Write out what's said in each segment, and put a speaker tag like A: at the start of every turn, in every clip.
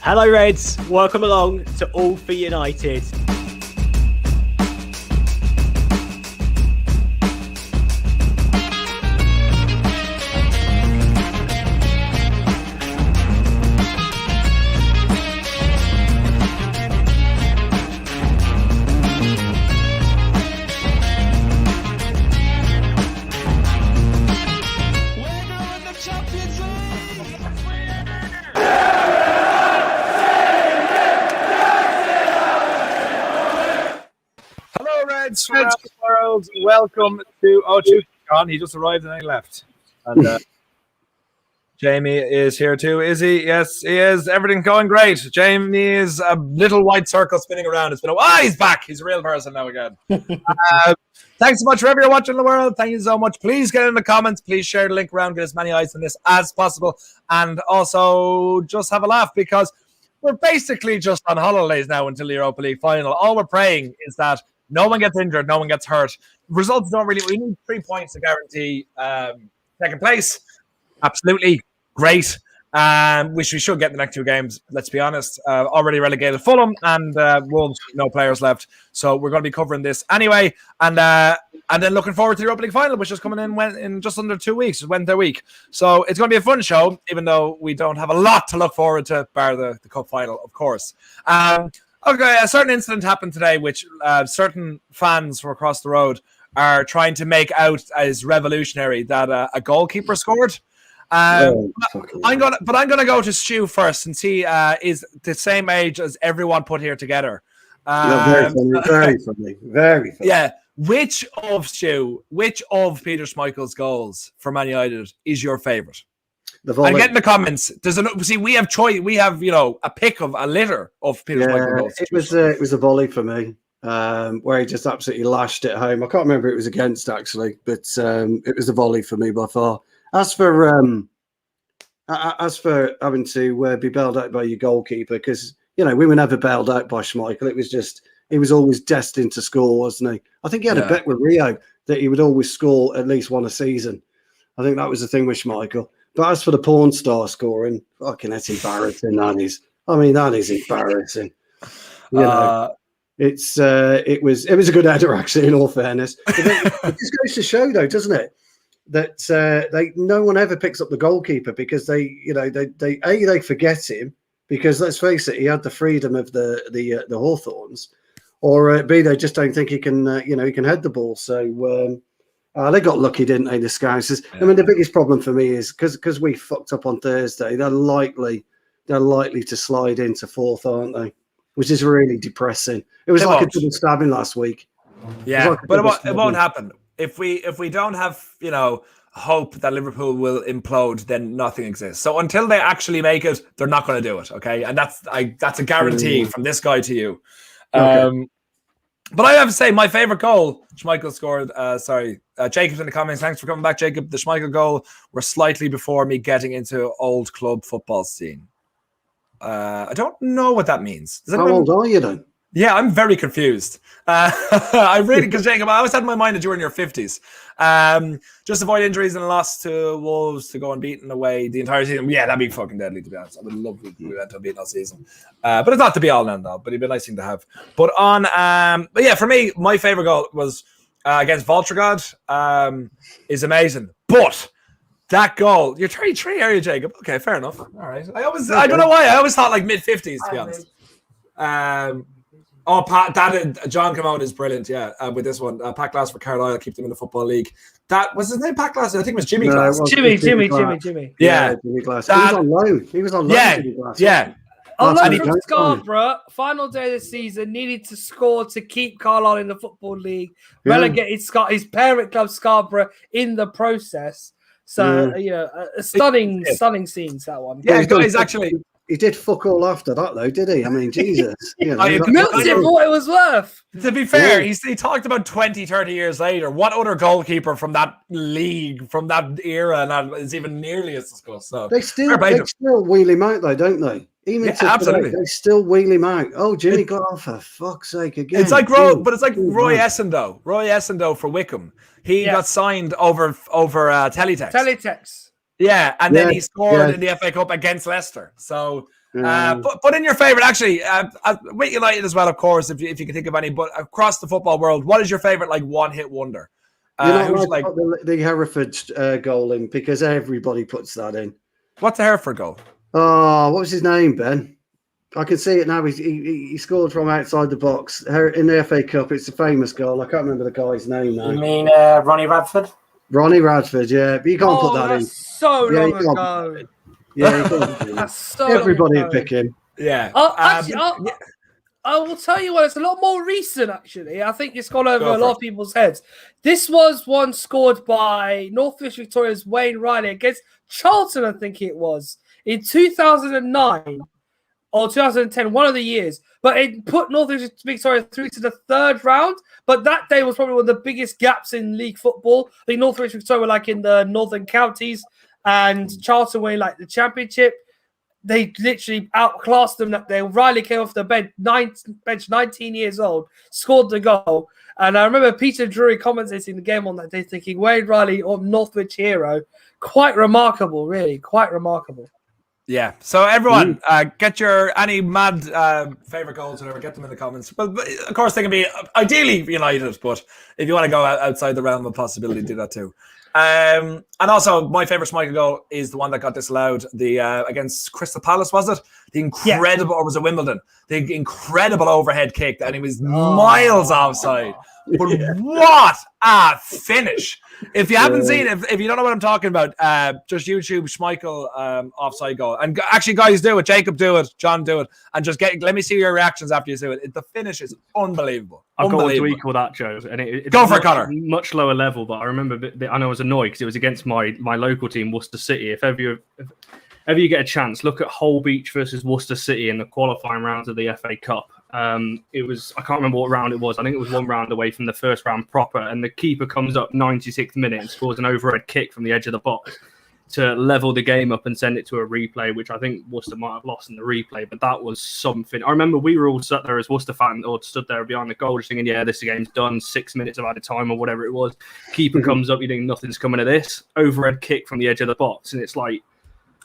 A: Hello Reds, welcome along to All for United.
B: Reds world, welcome to John. He just arrived and then he left. And Jamie is here too. Is he? Yes, he is. Everything's going great. Jamie is a little white circle spinning around. It's been he's back. He's a real person now again. Thanks so much wherever you're watching in the world. Thank you so much. Please get in the comments. Please share the link around. Get as many eyes on this as possible. And also just have a laugh because we're basically just on holidays now until the Europa League final. All we're praying is that no one gets injured, no one gets hurt. Results don't really. We need 3 points to guarantee second place. Absolutely great. Which we should get in the next 2 games. Let's be honest. Already relegated Fulham and Wolves, no players left. So we're going to be covering this anyway. And then looking forward to the Europa League final, which is coming in just under 2 weeks. It's Wednesday week. So it's going to be a fun show, even though we don't have a lot to look forward to, bar the cup final, of course. Okay, a certain incident happened today, which certain fans from across the road are trying to make out as revolutionary. That a goalkeeper scored. I'm gonna go to Stu first, since he is the same age as everyone put here together.
C: Very funny.
B: Yeah. Which of Peter Schmeichel's goals for Man United is your favourite? And get in the comments. We have choice. We have a pick of a litter of Peter Schmeichel goals.
C: It was a volley for me, where he just absolutely lashed it home. I can't remember who it was against actually, but it was a volley for me by far. As for having to be bailed out by your goalkeeper, because we were never bailed out by Schmeichel. It was just he was always destined to score, wasn't he? I think he had a bet with Rio that he would always score at least one a season. I think that was the thing with Schmeichel. But as for the porn star scoring, fucking that's embarrassing. That is embarrassing. It was a good header actually. In all fairness, it just goes to show, though, doesn't it, that no one ever picks up the goalkeeper because they forget him, because let's face it, he had the freedom of the Hawthorns, or B, they just don't think he can head the ball. So. They got lucky, didn't they, the Scousers? Yeah. I mean, the biggest problem for me is because we fucked up on Thursday, they're likely to slide into fourth, aren't they? Which is really depressing. It was like a double stabbing last week.
B: Yeah, but it won't happen. If we don't have, hope that Liverpool will implode, then nothing exists. So until they actually make it, they're not going to do it, okay? And that's a guarantee from this guy to you. Okay. But I have to say, my favourite goal Schmeichel scored, Jacob's in the comments. Thanks for coming back, Jacob. The Schmeichel goal were slightly before me getting into old club football scene. I don't know what that means.
C: How old are you then?
B: Yeah, I'm very confused. Because Jacob, I always had in my mind that you were in your 50s. Just avoid injuries and a loss to Wolves to go unbeaten away the entire season. Yeah, that'd be fucking deadly, to be honest. I would love if we went unbeaten all season. But it's not to be all and all, but it'd be a nice thing to have. But for me, my favourite goal was against Voltrogod. Is amazing. But that goal, you're 33, are you, Jacob? Okay, fair enough. All right. I don't know why. I always thought like mid-50s, to be honest. John Camone is brilliant, with this one. Pat Glass for Carlisle, keep them in the Football League. That was his name, Pat Glass? I think it was Jimmy Glass.
A: Jimmy.
C: Yeah, Jimmy Glass. He was on loan, Jimmy Glass.
B: Yeah.
A: On loan from Scarborough, final day of the season, needed to score to keep Carlisle in the Football League, relegated his parent club Scarborough in the process. So, a stunning scenes, that one.
B: Yeah, guys, actually...
C: He did fuck all after that, though, did he? I mean, Jesus.
A: Milked it for what it was worth.
B: To be fair, he talked about 20, 30 years later. What other goalkeeper from that league, from that era, and is even nearly as discussed? So
C: they still wheel him out, though, don't they? Even
B: absolutely.
C: They still wheel him out. Oh, Jimmy Glass, for fuck's sake, again.
B: It's like Roy Essendon. Roy Essendon for Wickham. He got signed over teletext.
A: Teletext.
B: Yeah, and then he scored in the FA Cup against Leicester. So But in your favourite, actually, with United as well, of course, if you can think of any, but across the football world, what is your favourite like one-hit wonder?
C: You're not the Hereford goal in because everybody puts that in.
B: What's the Hereford goal?
C: Oh, what was his name, Ben? I can see it now. He scored from outside the box in the FA Cup. It's a famous goal. I can't remember the guy's name now.
D: You mean Ronnie Radford?
C: Ronnie Radford, yeah. But you can't put that in.
A: So long ago.
C: Yeah,
A: that's so
C: everybody would pick him.
B: Yeah.
A: I will tell you what, it's a lot more recent, actually. I think it's gone over a lot of people's heads. This was one scored by Northwich Victoria's Wayne Riley against Charlton, I think it was, in 2009 or 2010, one of the years. But it put Northwich Victoria through to the third round. But that day was probably one of the biggest gaps in league football. I think Northwich Victoria were like in the northern counties and Charlton were in like the championship. They literally outclassed them that day. Riley came off the bench, 19 years old, scored the goal. And I remember Peter Drury commentating the game on that day thinking, Wayne Riley, Northwich hero. Quite remarkable, really. Quite remarkable.
B: Yeah. So everyone, get your any mad favourite goals, whatever, get them in the comments. But of course, they can be ideally United, but if you want to go outside the realm of possibility, do that too. And also, my favourite Schmeichel goal is the one that got disallowed, the against Crystal Palace, was it? The incredible, or was it Wimbledon? The incredible overhead kick, and he was miles offside. But what a finish! If you haven't seen it, if you don't know what I'm talking about, just YouTube Schmeichel offside goal. And actually, guys, do it. Jacob, do it. John, do it. And just let me see your reactions after you see it. The finish is unbelievable.
E: I've got to equal that, Joe. And it's
B: go for it, Connor.
E: Much lower level, but I remember, I know I was annoyed because it was against my local team, Worcester City. If ever you get a chance, look at Hull Beach versus Worcester City in the qualifying rounds of the FA Cup. It was, I can't remember what round it was. I think it was one round away from the first round proper, and the keeper comes up 96th minute and scores an overhead kick from the edge of the box to level the game up and send it to a replay, which I think Worcester might have lost in the replay, but that was something. I remember we were all sat there as Worcester fans, or stood there behind the goal just thinking, yeah, this game's done, 6 minutes of added time or whatever it was. Keeper comes up, you think nothing's coming of this. Overhead kick from the edge of the box, and it's like,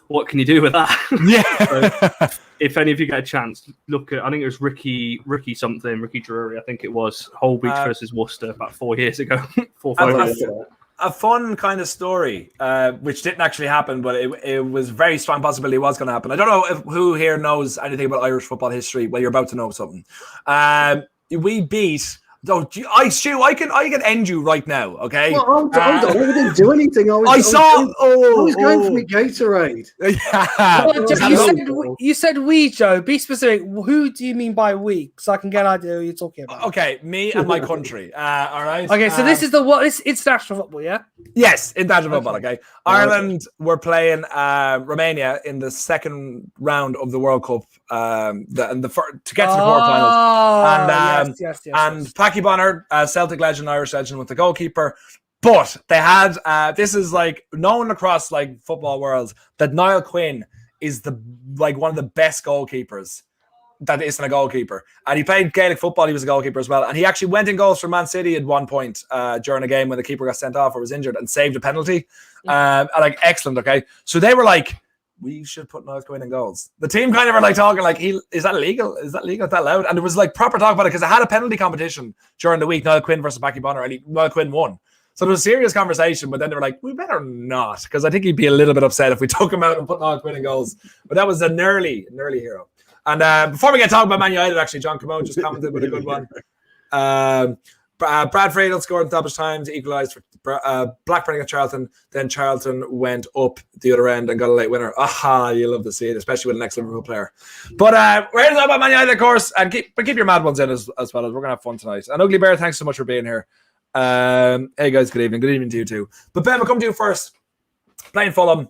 E: what can you do with that?
B: Yeah.
E: So, if any of you get a chance, look at, I think it was Ricky Drury, I think it was, Hull Beach versus Worcester about 4 years ago. 4 or 5 years ago.
B: A fun kind of story, which didn't actually happen, but it was very strong possibility it was going to happen. I don't know who here knows anything about Irish football history. Well, you're about to know something. We beat... I can end you right now, okay?
C: Well, hold on. I didn't do anything. I was going for my Gatorade.
A: You said we, Joe. Be specific. Who do you mean by we? So I can get an idea who you're talking about.
B: Okay, me and my country. All right.
A: Okay, so this is this international football, yeah?
B: Yes, international football. Okay. Ireland were playing Romania in the second round of the World Cup, to get to the quarterfinals. Yes. Packy Bonner, Celtic legend, Irish legend, with the goalkeeper. But they had this is like known across like football world that Niall Quinn is one of the best goalkeepers that isn't a goalkeeper. And he played Gaelic football, he was a goalkeeper as well. And he actually went in goals for Man City at one point during a game when the keeper got sent off or was injured and saved a penalty. Excellent, okay. So they were like, we should put Niall Quinn in goals. The team kind of were like talking like, is that illegal? Is that legal? Is that allowed? And there was like proper talk about it because I had a penalty competition during the week, Niall Quinn versus Packy Bonner, and Niall Quinn won. So there was a serious conversation, but then they were like, we better not, because I think he'd be a little bit upset if we took him out and put Niall Quinn in goals. But that was an early hero. And before we get talking about Man United, actually, John Camone just commented with a good one. Brad Friedel scored in stoppage time to equalise for Blackburn against Charlton. Then Charlton went up the other end and got a late winner. Aha, you love to see it, especially with an ex-Liverpool player. But we're here to talk about Man United, of course, and keep your mad ones in as well. As we're going to have fun tonight. And Ugly Bear, thanks so much for being here. Hey guys, good evening. Good evening to you too. But Ben, we'll come to you first. Playing Fulham,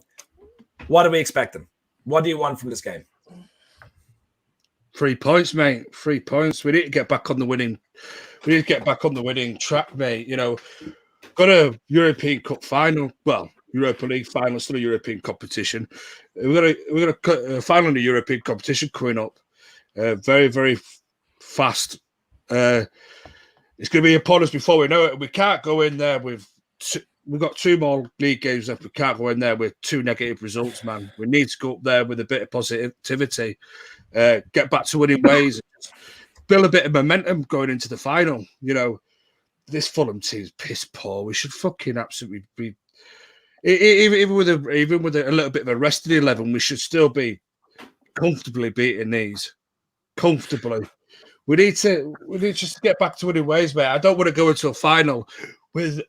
B: what are we expecting? What do you want from this game?
F: 3 points, mate. 3 points. We need to get back on the winning. We need to get back on the winning track, mate. You know, got a European Cup final. Well, Europa League final, still a European competition. We've got a final in the European competition coming up. Very, very fast. It's going to be upon us before we know it. We can't go in there with we've got 2 more league games left. We can't go in there with 2 negative results, man. We need to go up there with a bit of positivity, get back to winning ways, build a bit of momentum going into the final. You know, this Fulham team's piss poor. We should fucking absolutely be, even with a little bit of a rested 11, we should still be comfortably beating these. Comfortably. We need to just get back to winning ways, mate. I don't want to go into a final with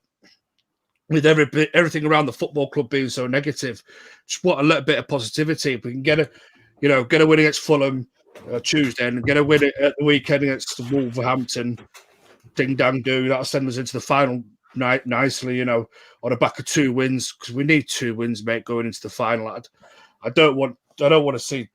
F: everything around the football club being so negative. Just want a little bit of positivity. If we can get a win against Fulham Tuesday and get a win at the weekend against Wolverhampton, ding dang do, that'll send us into the final nicely, you know, on the back of 2 wins, because we need 2 wins, mate, going into the final. I don't want to see.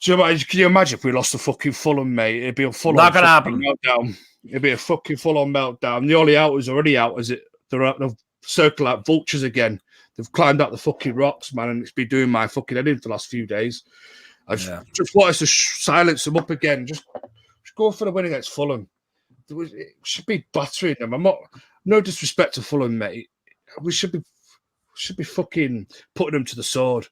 F: Can you imagine if we lost to fucking Fulham, mate? It'd be a full
B: not gonna happen.
F: Meltdown. It'd be a fucking full-on meltdown. The only out is already out, is it? They're circle like vultures again. They've climbed up the fucking rocks, man, and it's been doing my fucking head in for the last few days. I just want us to silence them up again. Just go for the win against Fulham. It should be battering them. No disrespect to Fulham, mate. We should be fucking putting them to the sword.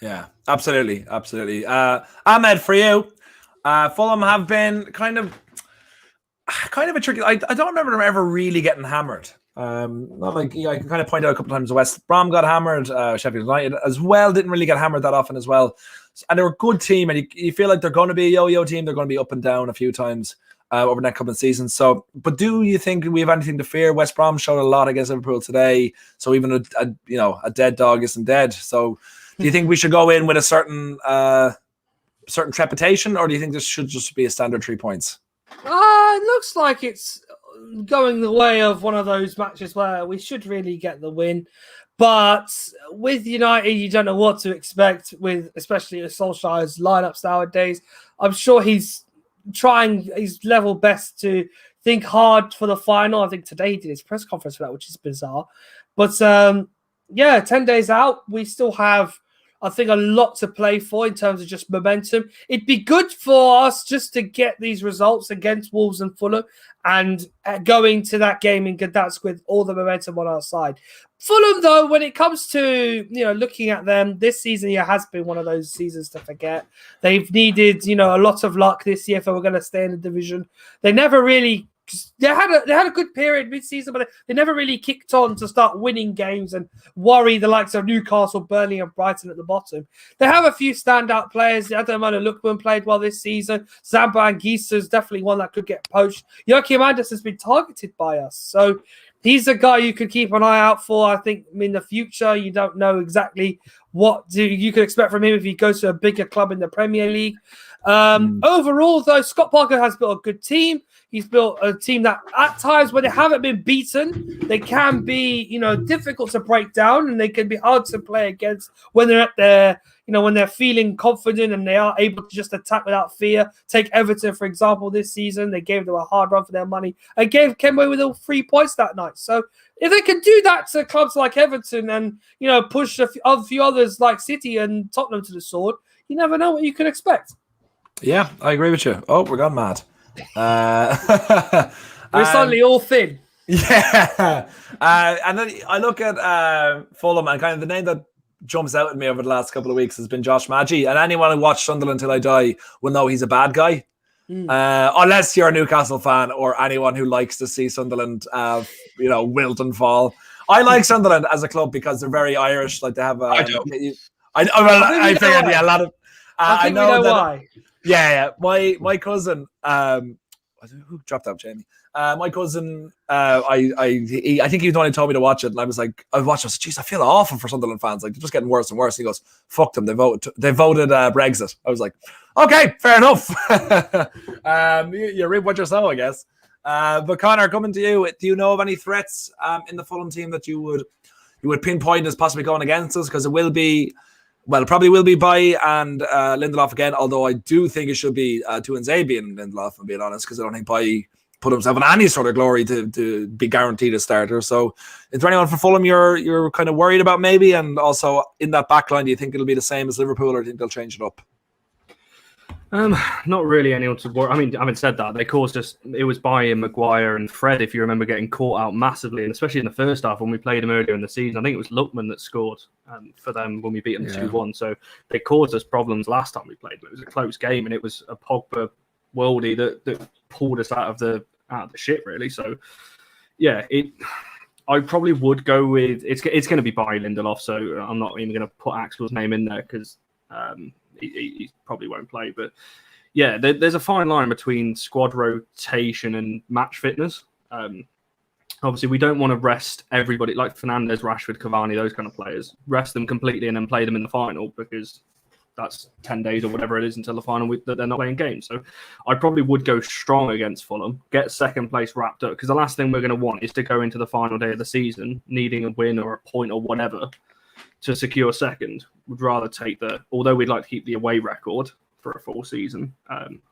B: Yeah, absolutely. Ahmed, for you, Fulham have been kind of a tricky. I don't remember them ever really getting hammered. Not like, I can kind of point out a couple of times West Brom got hammered, Sheffield United as well didn't really get hammered that often as well, and they're a good team, and you feel like they're going to be a yo-yo team. They're going to be up and down a few times over the next couple of seasons. So, but do you think we have anything to fear? West Brom showed a lot against Liverpool today, so even a dead dog isn't dead. So, do you think we should go in with a certain trepidation, or do you think this should just be a standard 3 points?
A: It looks like it's going the way of one of those matches where we should really get the win. But with United, you don't know what to expect, with especially Solskjaer's lineups nowadays. I'm sure he's trying his level best to think hard for the final. I think today he did his press conference for that, which is bizarre. But 10 days out, we still have, I think, a lot to play for in terms of just momentum. It'd be good for us just to get these results against Wolves and Fulham and going to that game in Gdansk with all the momentum on our side. Fulham, though, when it comes to looking at them, this season has been one of those seasons to forget. They've needed a lot of luck this year if they were going to stay in the division. They never really. They had a good period mid-season, but they never really kicked on to start winning games and worry the likes of Newcastle, Burnley, and Brighton at the bottom. They have a few standout players. Ademola Lookman played well this season. Zamba Anguissa is definitely one that could get poached. Joachim Andersen has been targeted by us, so he's a guy you could keep an eye out for. I think in the future, you don't know exactly what you could expect from him if he goes to a bigger club in the Premier League. Overall, though, Scott Parker has built a good team. He's built a team that at times when they haven't been beaten, they can be, difficult to break down, and they can be hard to play against when they're at their, when they're feeling confident and they are able to just attack without fear. Take Everton, for example, this season. They gave them a hard run for their money and came away with all 3 points that night. So if they can do that to clubs like Everton and, push a few others like City and Tottenham to the sword, you never know what you can expect.
B: Yeah, I agree with you. Oh, we're gone mad.
A: We're suddenly all thin.
B: Yeah. And then I look at Fulham, and kind of the name that jumps out at me over the last couple of weeks has been Josh Maggi. And anyone who watched Sunderland Till I Die will know he's a bad guy. Unless you're a Newcastle fan or anyone who likes to see Sunderland, wilt and fall. I like Sunderland as a club because they're very Irish. Like they have.
F: I don't.
B: I figured a lot of.
A: I know why.
B: Yeah. My cousin. Who dropped out, Jamie? My cousin. I think he was the one who told me to watch it, and I was like, I watched it. I was like, geez, I feel awful for Sunderland fans. Like they're just getting worse and worse. He goes, "Fuck them. They voted Brexit." I was like, okay, fair enough. You reap what you sow, I guess. But Connor, coming to you, do you know of any threats in the Fulham team that you would pinpoint as possibly going against us? Because it probably will be Bailly and Lindelof again, although I do think it should be Tuanzebe and Lindelof, I'm being honest, because I don't think Bailly put himself in any sort of glory to be guaranteed a starter. So is there anyone from Fulham you're kind of worried about maybe? And also in that back line, do you think it'll be the same as Liverpool, or do you think they'll change it up?
E: Not really anyone to worry. I mean, having said that, they caused us. It was Bayern, Maguire, and Fred. If you remember, getting caught out massively, and especially in the first half when we played them earlier in the season. I think it was Lookman that scored for them when we beat them 2-1. So they caused us problems last time we played them. It was a close game, and it was a Pogba worldie that pulled us out of the shit really. So yeah, I probably would go with it's going to be Barry Lindelof. So I'm not even going to put Axel's name in there because. He probably won't play, but yeah, there's a fine line between squad rotation and match fitness. Obviously, we don't want to rest everybody like Fernandes, Rashford, Cavani, those kind of players. Rest them completely and then play them in the final because that's 10 days or whatever it is until the final that they're not playing games. So I probably would go strong against Fulham, get second place wrapped up because the last thing we're going to want is to go into the final day of the season needing a win or a point or whatever to secure second. Would rather take although we'd like to keep the away record for a full season,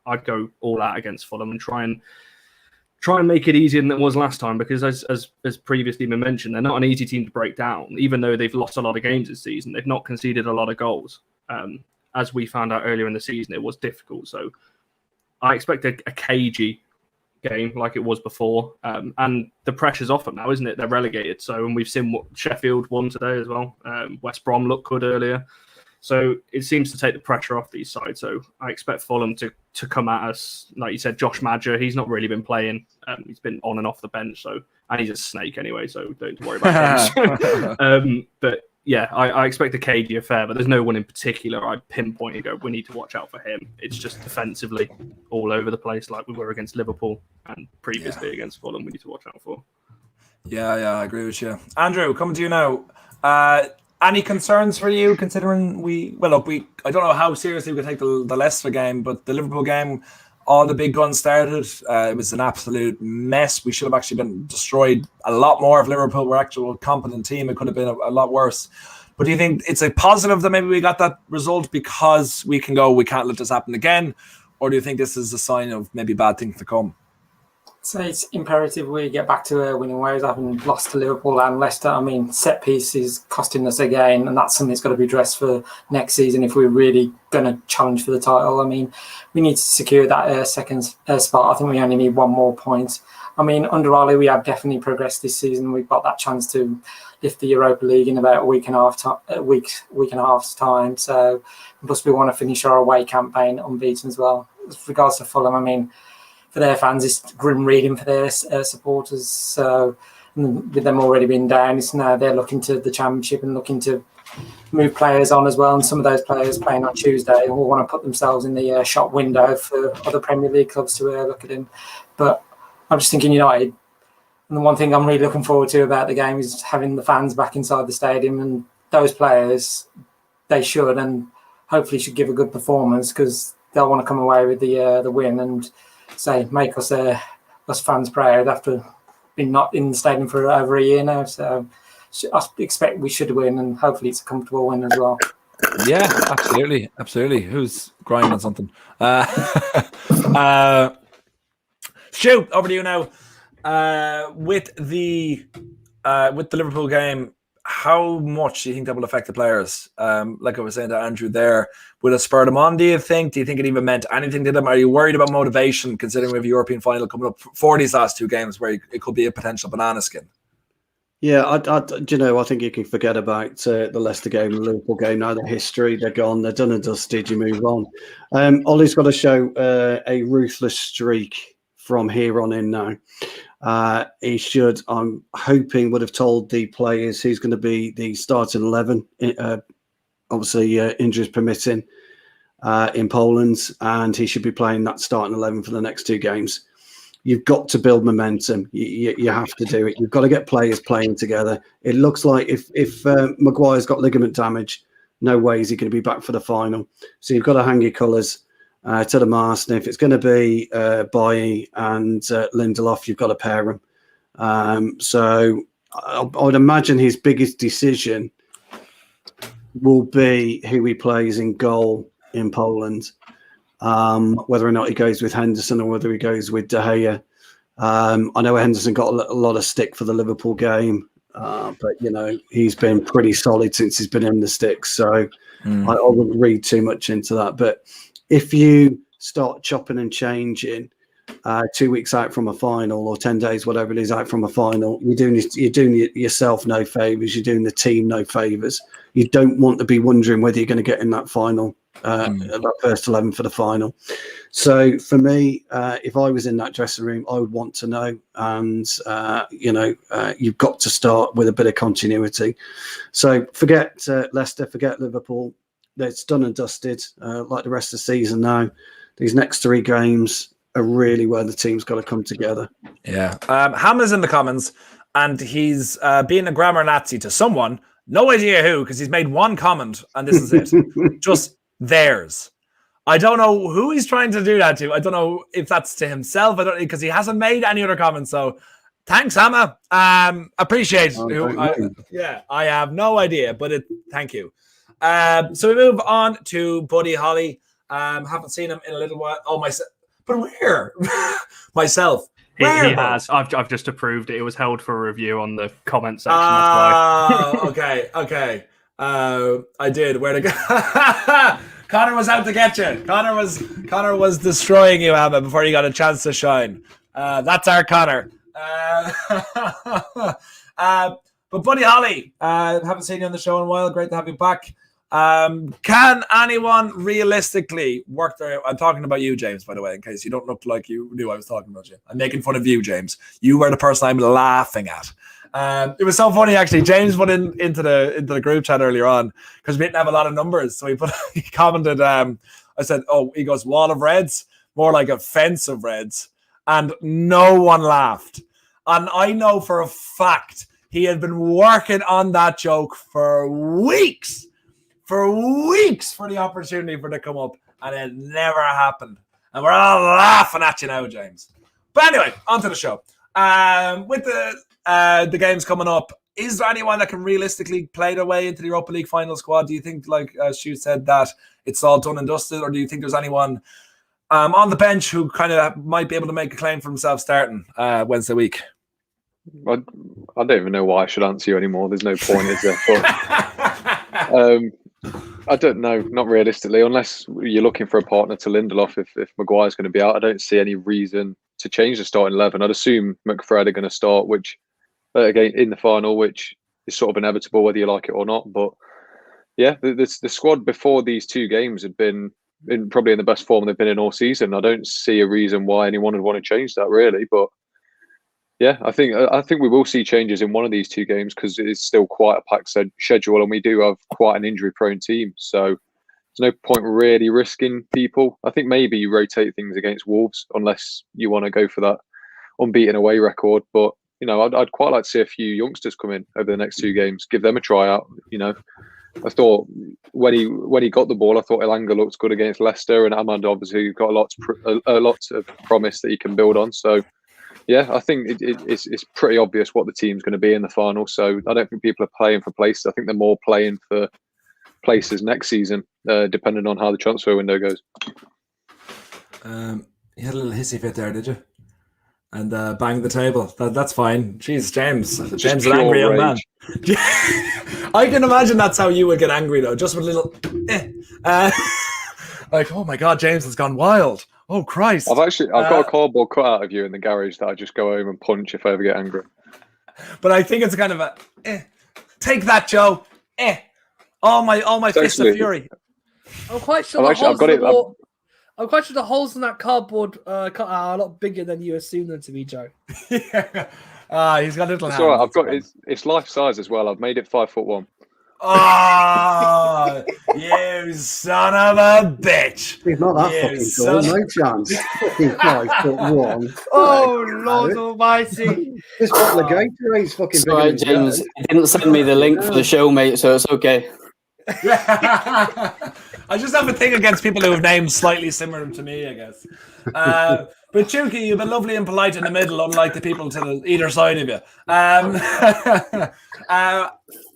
E: I'd go all out against Fulham and try and make it easier than it was last time because as previously been mentioned, they're not an easy team to break down. Even though they've lost a lot of games this season, they've not conceded a lot of goals. As we found out earlier in the season, it was difficult. So I expect a cagey game like it was before, and the pressure's off them now, isn't it? They're relegated, so and we've seen what Sheffield won today as well. West Brom looked good earlier, so it seems to take the pressure off these sides. So I expect Fulham to come at us, like you said. Josh Madger, he's not really been playing. He's been on and off the bench, and he's a snake anyway, so don't worry about him. But yeah, I expect a cagey affair, but there's no one in particular I'd pinpoint and go, we need to watch out for him. It's just defensively all over the place like we were against Liverpool and previously against Fulham we need to watch out for.
B: Yeah, I agree with you. Andrew, coming to you now. Any concerns for you considering I don't know how seriously we could take the Leicester game, but the Liverpool game, all the big guns started. It was an absolute mess. We should have actually been destroyed a lot more if Liverpool were actually a competent team. It could have been a lot worse. But do you think it's a positive that maybe we got that result because we can't let this happen again? Or do you think this is a sign of maybe bad things to come?
D: So it's imperative we get back to winning ways. Having lost to Liverpool and Leicester, I mean, set piece is costing us again, and that's something that's got to be addressed for next season if we're really going to challenge for the title. I mean, we need to secure that second spot. I think we only need one more point. I mean, under Ollie, we have definitely progressed this season. We've got that chance to lift the Europa League in about a week and a half's time. So, plus we want to finish our away campaign unbeaten as well. With regards to Fulham, I mean, for their fans, it's grim reading for their supporters. So with them already being down, it's now they're looking to the Championship and looking to move players on as well. And some of those players playing on Tuesday will want to put themselves in the shop window for other Premier League clubs to look at him. But I'm just thinking United. And the one thing I'm really looking forward to about the game is having the fans back inside the stadium. And those players, they should and hopefully should give a good performance because they'll want to come away with the win and say make us fans proud after being not in the stadium for over a year now. So I expect we should win and hopefully it's a comfortable win as well.
B: Yeah, absolutely. Who's grinding something? Stu, over to you now. With the Liverpool game, how much do you think that will affect the players? Like I was saying to Andrew there, will it spur them on, do you think? Do you think it even meant anything to them? Are you worried about motivation considering we have a European final coming up for these last two games where it could be a potential banana skin?
C: Yeah, I think you can forget about the Leicester game, the Liverpool game. Now they're history, they're gone, they're done and dusted, you move on. Ollie's got to show a ruthless streak from here on in now. He should, I'm hoping, would have told the players who's going to be the starting 11, obviously injuries permitting, in Poland, and he should be playing that starting 11 for the next two games. You've got to build momentum. You have to do it. You've got to get players playing together. It looks like if Maguire's got ligament damage, no way is he going to be back for the final. So you've got to hang your colours to the mast. And if it's going to be Bailly and Lindelof, you've got to pair them. So I would imagine his biggest decision will be who he plays in goal in Poland. Whether or not he goes with Henderson or whether he goes with De Gea. I know Henderson got a lot of stick for the Liverpool game, but he's been pretty solid since he's been in the sticks. So I wouldn't read too much into that. But if you start chopping and changing 2 weeks out from a final, or 10 days, whatever it is, out from a final, you're doing yourself no favors. You're doing the team no favors. You don't want to be wondering whether you're going to get in that final, that first 11 for the final. So for me, if I was in that dressing room, I would want to know. And you've got to start with a bit of continuity. So forget Leicester, forget Liverpool. It's done and dusted. Like the rest of the season now, these next 3 games are really where the team's got to come together.
B: Yeah. Ham is in the comments, and he's being a grammar Nazi to someone. No idea who, because he's made one comment, and this is it. Just theirs. I don't know who he's trying to do that to. I don't know if that's to himself. I don't, because he hasn't made any other comments. So thanks, Hammer. Appreciate it. I have no idea, but thank you. So we move on to Buddy Holly. Haven't seen him in a little while. Oh, but where? Myself.
E: He has. I've just approved it. It was held for review on the comment section. That's
B: why. Okay. I did. Where to go? Connor was out to get you. Connor was destroying you, Emma, before you got a chance to shine. That's our Connor. But Buddy Holly, haven't seen you on the show in a while. Great to have you back. Can anyone realistically work their... I'm talking about you, James, by the way, in case you don't look like you knew I was talking about you. I'm making fun of you, James. You were the person I'm laughing at. It was so funny, actually. James put into the group chat earlier on, because we didn't have a lot of numbers. So he commented, I said, he goes, wall of reds, more like a fence of reds. And no one laughed. And I know for a fact he had been working on that joke for weeks for the opportunity for it to come up, and it never happened. And we're all laughing at you now, James. But anyway, on to the show. With the games coming up, is there anyone that can realistically play their way into the Europa League final squad? Do you think, like Stu said, that it's all done and dusted, or do you think there's anyone on the bench who kind of might be able to make a claim for himself starting Wednesday week?
G: I don't even know why I should answer you anymore. There's no point, is there? But, I don't know, not realistically, unless you're looking for a partner to Lindelof. If Maguire's going to be out, I don't see any reason to change the starting 11. I'd assume McFred are going to start, which again in the final, which is sort of inevitable whether you like it or not. But yeah, the squad before these 2 games had been probably in the best form they've been in all season. I don't see a reason why anyone would want to change that, really. But yeah, I think we will see changes in one of these 2 games, because it is still quite a packed schedule, and we do have quite an injury-prone team. So there's no point really risking people. I think maybe you rotate things against Wolves, unless you want to go for that unbeaten away record. But I'd quite like to see a few youngsters come in over the next 2 games, give them a try out. I thought when he got the ball, I thought Elanga looked good against Leicester, and Ahmad obviously got a lot of promise that he can build on. So. Yeah, I think it's pretty obvious what the team's going to be in the final. So I don't think people are playing for places. I think they're more playing for places next season, depending on how the transfer window goes.
B: You had a little hissy fit there, did you? And banged the table. That's fine. Jeez, James is an angry young man. I can imagine that's how you would get angry, though. Just with a little... like, oh my God, James has gone wild. Oh Christ!
G: I've got a cardboard cutout of you in the garage that I just go home and punch if I ever get angry.
B: But I think it's kind of a take that, Joe. All my fists of fury.
A: I'm quite sure I'm quite sure the holes in that cardboard cutout are a lot bigger than you assume them to be, Joe.
B: Yeah. He's got a little.
G: It's all right. I've got it's life size as well. I've made it 5'1".
B: Oh, you son of a bitch!
C: He's not that fucking tall, no chance. Fucking 5'1".
A: Oh, Lord Almighty!
C: This bottle of Gatorade's fucking.
H: It's all right, James. You didn't send me the link for the show, mate, so it's okay.
B: I just have a thing against people who have names slightly similar to me, I guess. But Chuki, you've been lovely and polite in the middle, unlike the people to either side of you.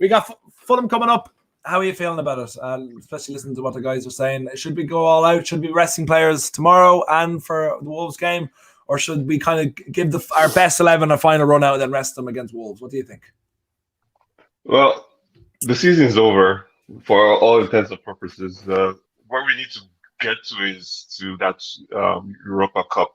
B: We got Fulham coming up. How are you feeling about it? Especially listening to what the guys are saying. Should we go all out? Should we be resting players tomorrow and for the Wolves game? Or should we kind of give our best 11 a final run out and then rest them against Wolves? What do you think?
I: Well, the season's over for all intents and purposes. Where we need to get to is to that Europa Cup.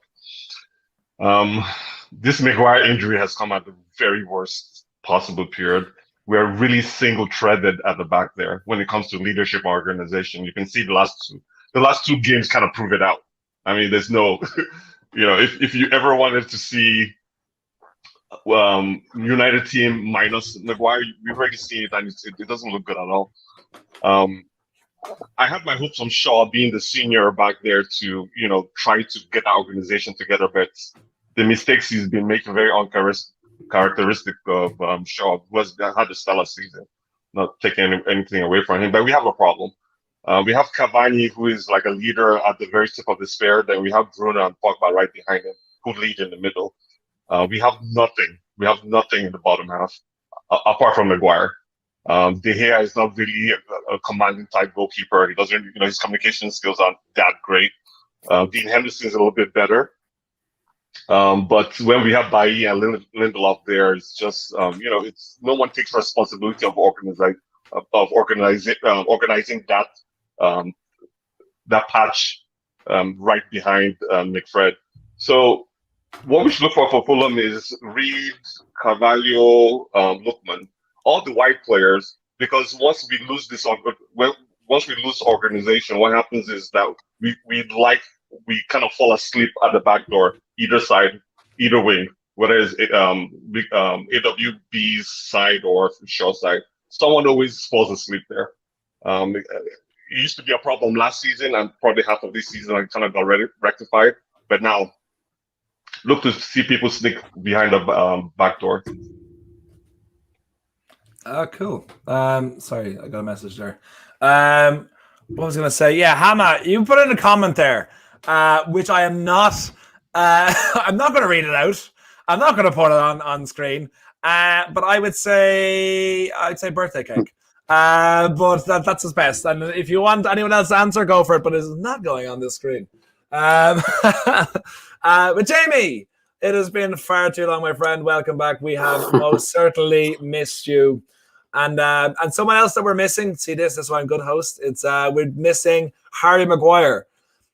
I: This Maguire injury has come at the very worst possible period. We're really single-threaded at the back there when it comes to leadership and organization. You can see the last two games kind of prove it out. I mean, there's no, if you ever wanted to see United team minus Maguire, we've already seen it, and it doesn't look good at all. I had my hopes on Shaw being the senior back there to, try to get that organization together, but the mistakes he's been making very uncharacteristic of Shaw had a stellar season. Not taking anything away from him, but we have a problem. We have Cavani, who is like a leader at the very tip of the spear. Then we have Bruno and Pogba right behind him, who lead in the middle. We have nothing. We have nothing in the bottom half, apart from Maguire. De Gea is not really a commanding type goalkeeper. He doesn't, his communication skills aren't that great. Dean Henderson is a little bit better. But when we have Bailly and Lindelof there, it's just, it's no one takes responsibility of organizing that patch right behind McFred. So what we should look for Fulham is Reed, Carvalho, Lookman, all the wide players, because once we lose organization, what happens is that we kind of fall asleep at the back door, either side, either wing, whether it's AWB's side or Shaw's side. Someone always falls asleep there. It used to be a problem last season, and probably half of this season I kind of got rectified. But now, look to see people sneak behind the back door.
B: Cool. Sorry, I got a message there. What was I going to say? Yeah, Hannah, you put in a comment there, which I am not. I'm not going to read it out. I'm not going to put it on screen. But I'd say birthday cake. But that's his best. And if you want anyone else to answer, go for it. But it's not going on this screen. But Jamie, it has been far too long, my friend. Welcome back. We have most certainly missed you. And someone else that we're missing. See this? That's why I'm good host. It's we're missing Harry Maguire.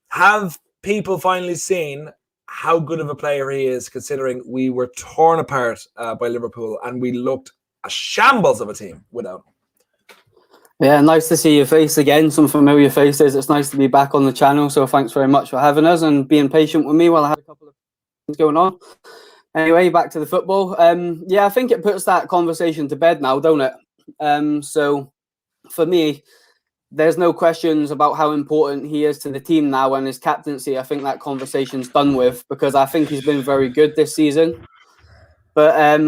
B: Have people finally seen how good of a player he is, considering we were torn apart by Liverpool and we looked a shambles of a team without him?
H: Yeah, nice to see your face again, some familiar faces. It's nice to be back on the channel, so thanks very much for having us and being patient with me while I had a couple of things going on. Anyway, back to the football. Yeah, I think it puts that conversation to bed now, don't it? So for me, there's no questions about how important he is to the team now and his captaincy. I think that conversation's done with, because I think he's been very good this season. But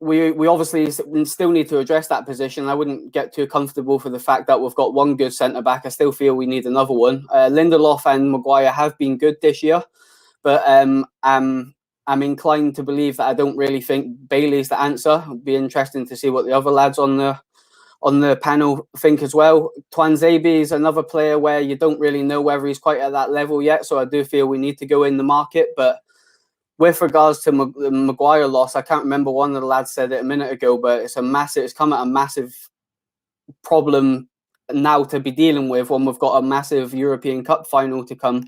H: we obviously still need to address that position. I wouldn't get too comfortable for the fact that we've got one good centre-back. I still feel we need another one. Lindelof and Maguire have been good this year, but I'm inclined to believe that I don't really think Bailey's the answer. It'll be interesting to see what the other lads on the panel think as well. Tuanzebe is another player where you don't really know whether he's quite at that level yet, so I do feel we need to go in the market. But with regards to the Maguire loss, I can't remember, one of the lads said it a minute ago, but it's come at a massive problem now to be dealing with when we've got a massive European Cup final to come.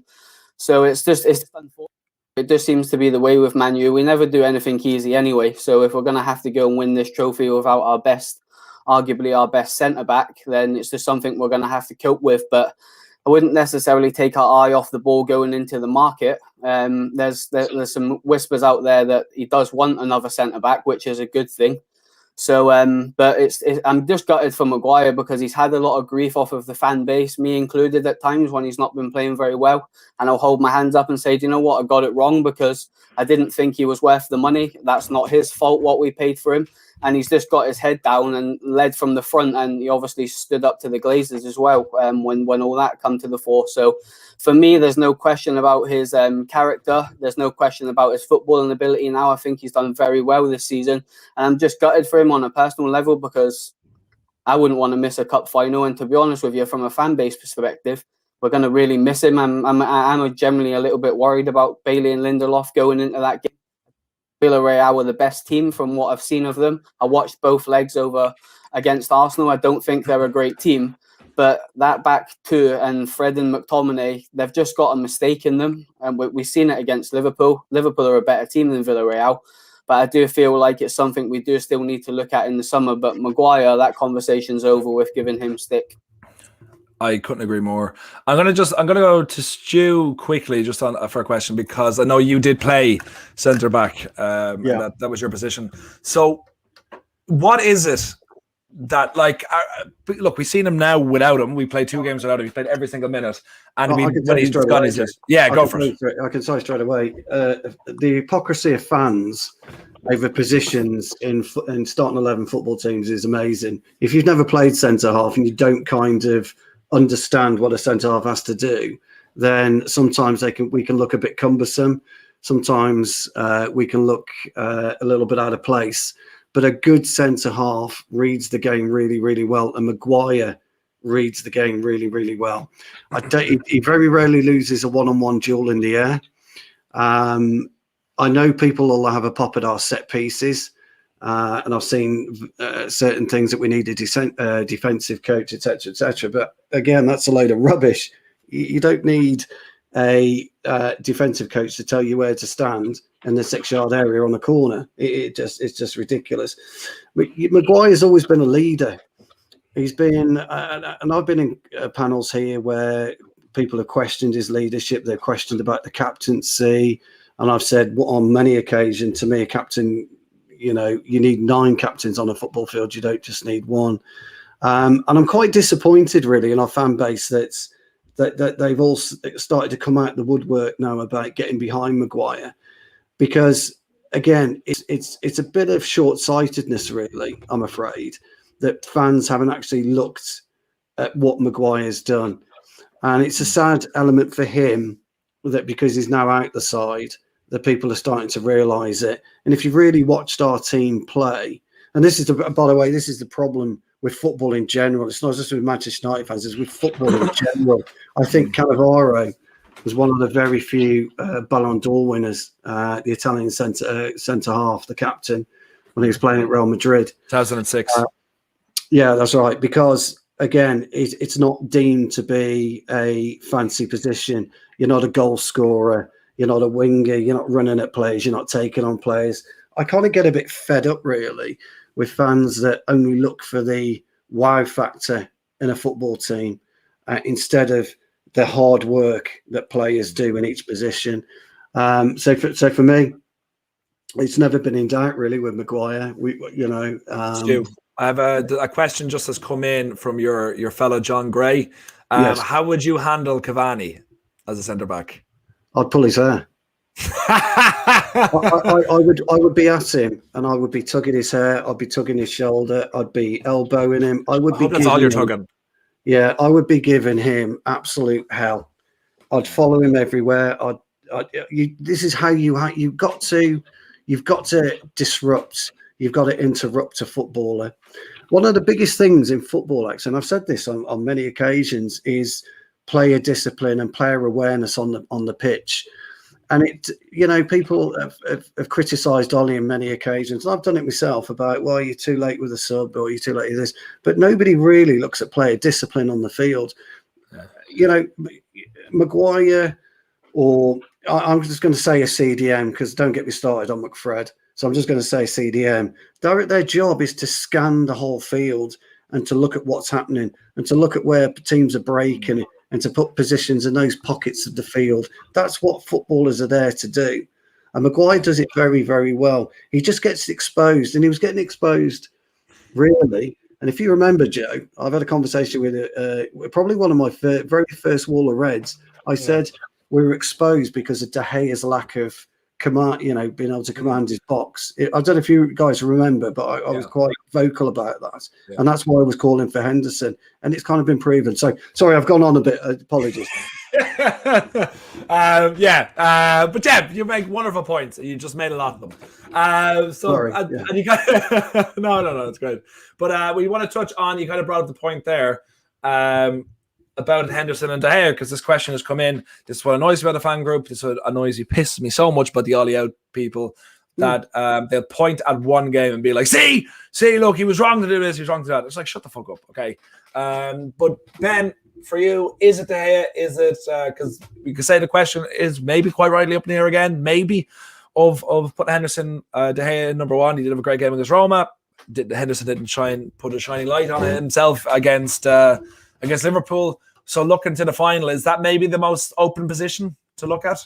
H: So it's unfortunate. It just seems to be the way with Man U. We never do anything easy anyway. So if we're going to have to go and win this trophy without arguably our best centre-back, then it's just something we're going to have to cope with. But I wouldn't necessarily take our eye off the ball going into the market. There's some whispers out there that he does want another centre-back, which is a good thing. So, but I'm just gutted for Maguire because he's had a lot of grief off of the fan base, me included at times when he's not been playing very well. And I'll hold my hands up and say, do you know what? I got it wrong because I didn't think he was worth the money. That's not his fault what we paid for him. And he's just got his head down and led from the front. And he obviously stood up to the Glazers as well when all that come to the fore. So for me, there's no question about his character. There's no question about his footballing ability now. I think he's done very well this season. And I'm just gutted for him on a personal level because I wouldn't want to miss a cup final. And to be honest with you, from a fan base perspective, we're going to really miss him. I'm generally a little bit worried about Bailey and Lindelof going into that game. Villarreal were the best team from what I've seen of them. I watched both legs over against Arsenal. I don't think they're a great team, but that back two and Fred and McTominay, they've just got a mistake in them. And we've seen it against Liverpool. Liverpool are a better team than Villarreal. But I do feel like it's something we do still need to look at in the summer. But Maguire, that conversation's over with giving him stick.
B: I couldn't agree more. I'm gonna go to Stu quickly just for a question, because I know you did play centre back. And that was your position. So what is it that, like, look, we've seen him now without him. We played 2 games without him. He played every single minute, and when he's gone, he's just go for it.
C: I can say straight away. The hypocrisy of fans over positions in starting 11 football teams is amazing. If you've never played centre half and you don't kind of understand what a centre half has to do, then sometimes we can look a bit cumbersome. Sometimes we can look a little bit out of place. But a good centre half reads the game really, really well, and Maguire reads the game really, really well. He very rarely loses a one-on-one duel in the air. I know people will have a pop at our set pieces, and I've seen certain things that we need a defensive coach, etc., etc. But again, that's a load of rubbish. You don't need a defensive coach to tell you where to stand in the 6-yard area on the corner. It's just ridiculous. Maguire's always been a leader. He's been, and I've been in panels here where people have questioned his leadership. They're questioned about the captaincy, and I've said on many occasions, to me, a captain, you need 9 captains on a football field. You don't just need one. And I'm quite disappointed, really, in our fan base that they've all started to come out the woodwork now about getting behind Maguire, because again, it's a bit of short-sightedness, really. I'm afraid that fans haven't actually looked at what Maguire's done, and it's a sad element for him that because he's now out the side, that people are starting to realise it. And if you've really watched our team play, and this is by the way, this is the problem with football in general. It's not just with Manchester United fans, it's with football in general. I think Cannavaro was one of the very few Ballon d'Or winners, the Italian centre half, the captain, when he was playing at Real Madrid.
B: 2006.
C: Yeah, that's right. Because, again, it's not deemed to be a fancy position. You're not a goal scorer. You're not a winger. You're not running at players. You're not taking on players. I kind of get a bit fed up, really, with fans that only look for the wow factor in a football team instead of the hard work that players do in each position. So for me, it's never been in doubt, really, with Maguire.
B: Stu, I have a question just has come in from your fellow John Gray.
C: Yes.
B: How would you handle Cavani as a centre back?
C: I'd pull his hair. I would be at him and I would be tugging his hair. I'd be tugging his shoulder. I'd be elbowing him.
B: That's all you're tugging.
C: Yeah, I would be giving him absolute hell. I'd follow him everywhere. This is how you've got to disrupt. You've got to interrupt a footballer. One of the biggest things in football, and I've said this on many occasions, is player discipline and player awareness on the pitch. And people have criticised Ollie on many occasions. And I've done it myself about, well, you're too late with a sub or you're too late with this. But nobody really looks at player discipline on the field. Yeah. Maguire, or I'm just going to say a CDM, because don't get me started on McFred. So I'm just going to say CDM. Their job is to scan the whole field and to look at what's happening and to look at where teams are breaking and to put positions in those pockets of the field. That's what footballers are there to do. And Maguire does it very, very well. He just gets exposed, and he was getting exposed, really. And if you remember, Joe, I've had a conversation with probably one of my very first Wall of Reds. I said we were exposed because of De Gea's lack of command, being able to command his box. I don't know if you guys remember, but I was quite vocal about that. Yeah. And that's why I was calling for Henderson. And it's kind of been proven. So, sorry, I've gone on a bit. Apologies.
B: But Deb, you make wonderful points. You just made a lot of them.
C: Sorry.
B: And you got no, it's great. But we want to touch on, you kind of brought up the point there about Henderson and De Gea, because this question has come in. This is what annoys me about the fan group. This is what annoys me, pisses me so much about the Ollie out people. that they'll point at one game and be like, see, look, he was wrong to do this, he was wrong to do that. It's like, shut the fuck up, okay? But Ben, for you, is it De Gea? Is it because we could say the question is maybe quite rightly up in the air again, maybe of putting Henderson, De Gea in number one. He did have a great game against Roma. Henderson didn't try and put a shining light on himself against Liverpool. So looking to the final, is that maybe the most open position to look at?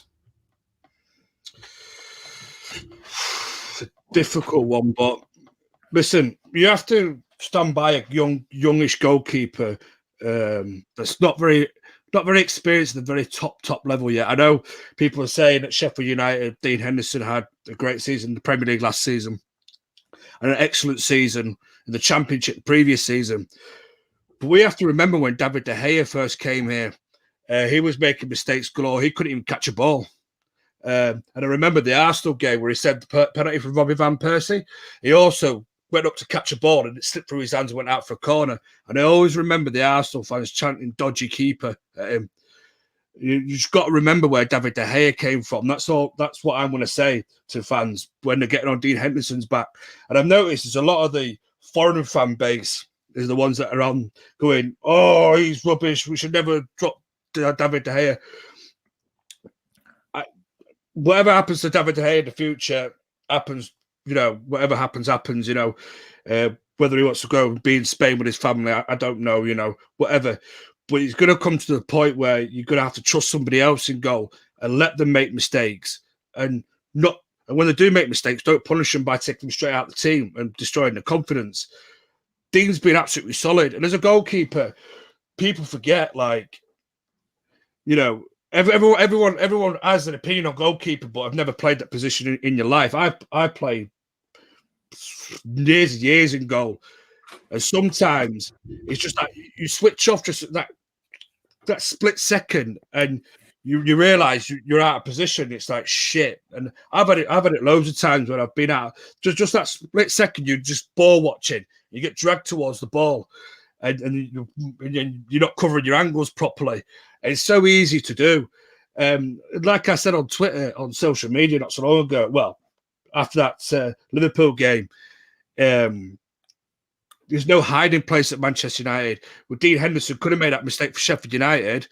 F: It's a difficult one, but listen, you have to stand by a youngish goalkeeper that's not very experienced at the very top level yet. I know people are saying at Sheffield United, Dean Henderson had a great season in the Premier League last season and an excellent season in the Championship the previous season. But we have to remember when David De Gea first came here, he was making mistakes galore. He couldn't even catch a ball. And I remember the Arsenal game where he saved the penalty from Robbie Van Persie. He also went up to catch a ball and it slipped through his hands and went out for a corner. And I always remember the Arsenal fans chanting "dodgy keeper" at him. You just got to remember where David De Gea came from. That's all. That's what I'm going to say to fans when they're getting on Dean Henderson's back. And I've noticed there's a lot of the foreign fan base is the ones that are on going, "Oh, he's rubbish. We should never drop David De Gea." Whatever happens to David De Gea in the future happens. Whatever happens. Whether he wants to go and be in Spain with his family, I don't know. Whatever. But he's going to come to the point where you're going to have to trust somebody else in goal and let them make mistakes. And when they do make mistakes, don't punish them by taking them straight out of the team and destroying their confidence. Dean's been absolutely solid. And as a goalkeeper, people forget, everyone has an opinion on goalkeeper, but I've never played that position in your life. I played years and years in goal. And sometimes it's just like you switch off just that split second and you realise you're out of position. It's like shit. And I've had it loads of times when I've been out. Just that split second, you're just ball watching. You get dragged towards the ball and you're not covering your angles properly. And it's so easy to do. Like I said on Twitter, on social media not so long ago, well, after that Liverpool game, there's no hiding place at Manchester United. Well, Dean Henderson could have made that mistake for Sheffield United,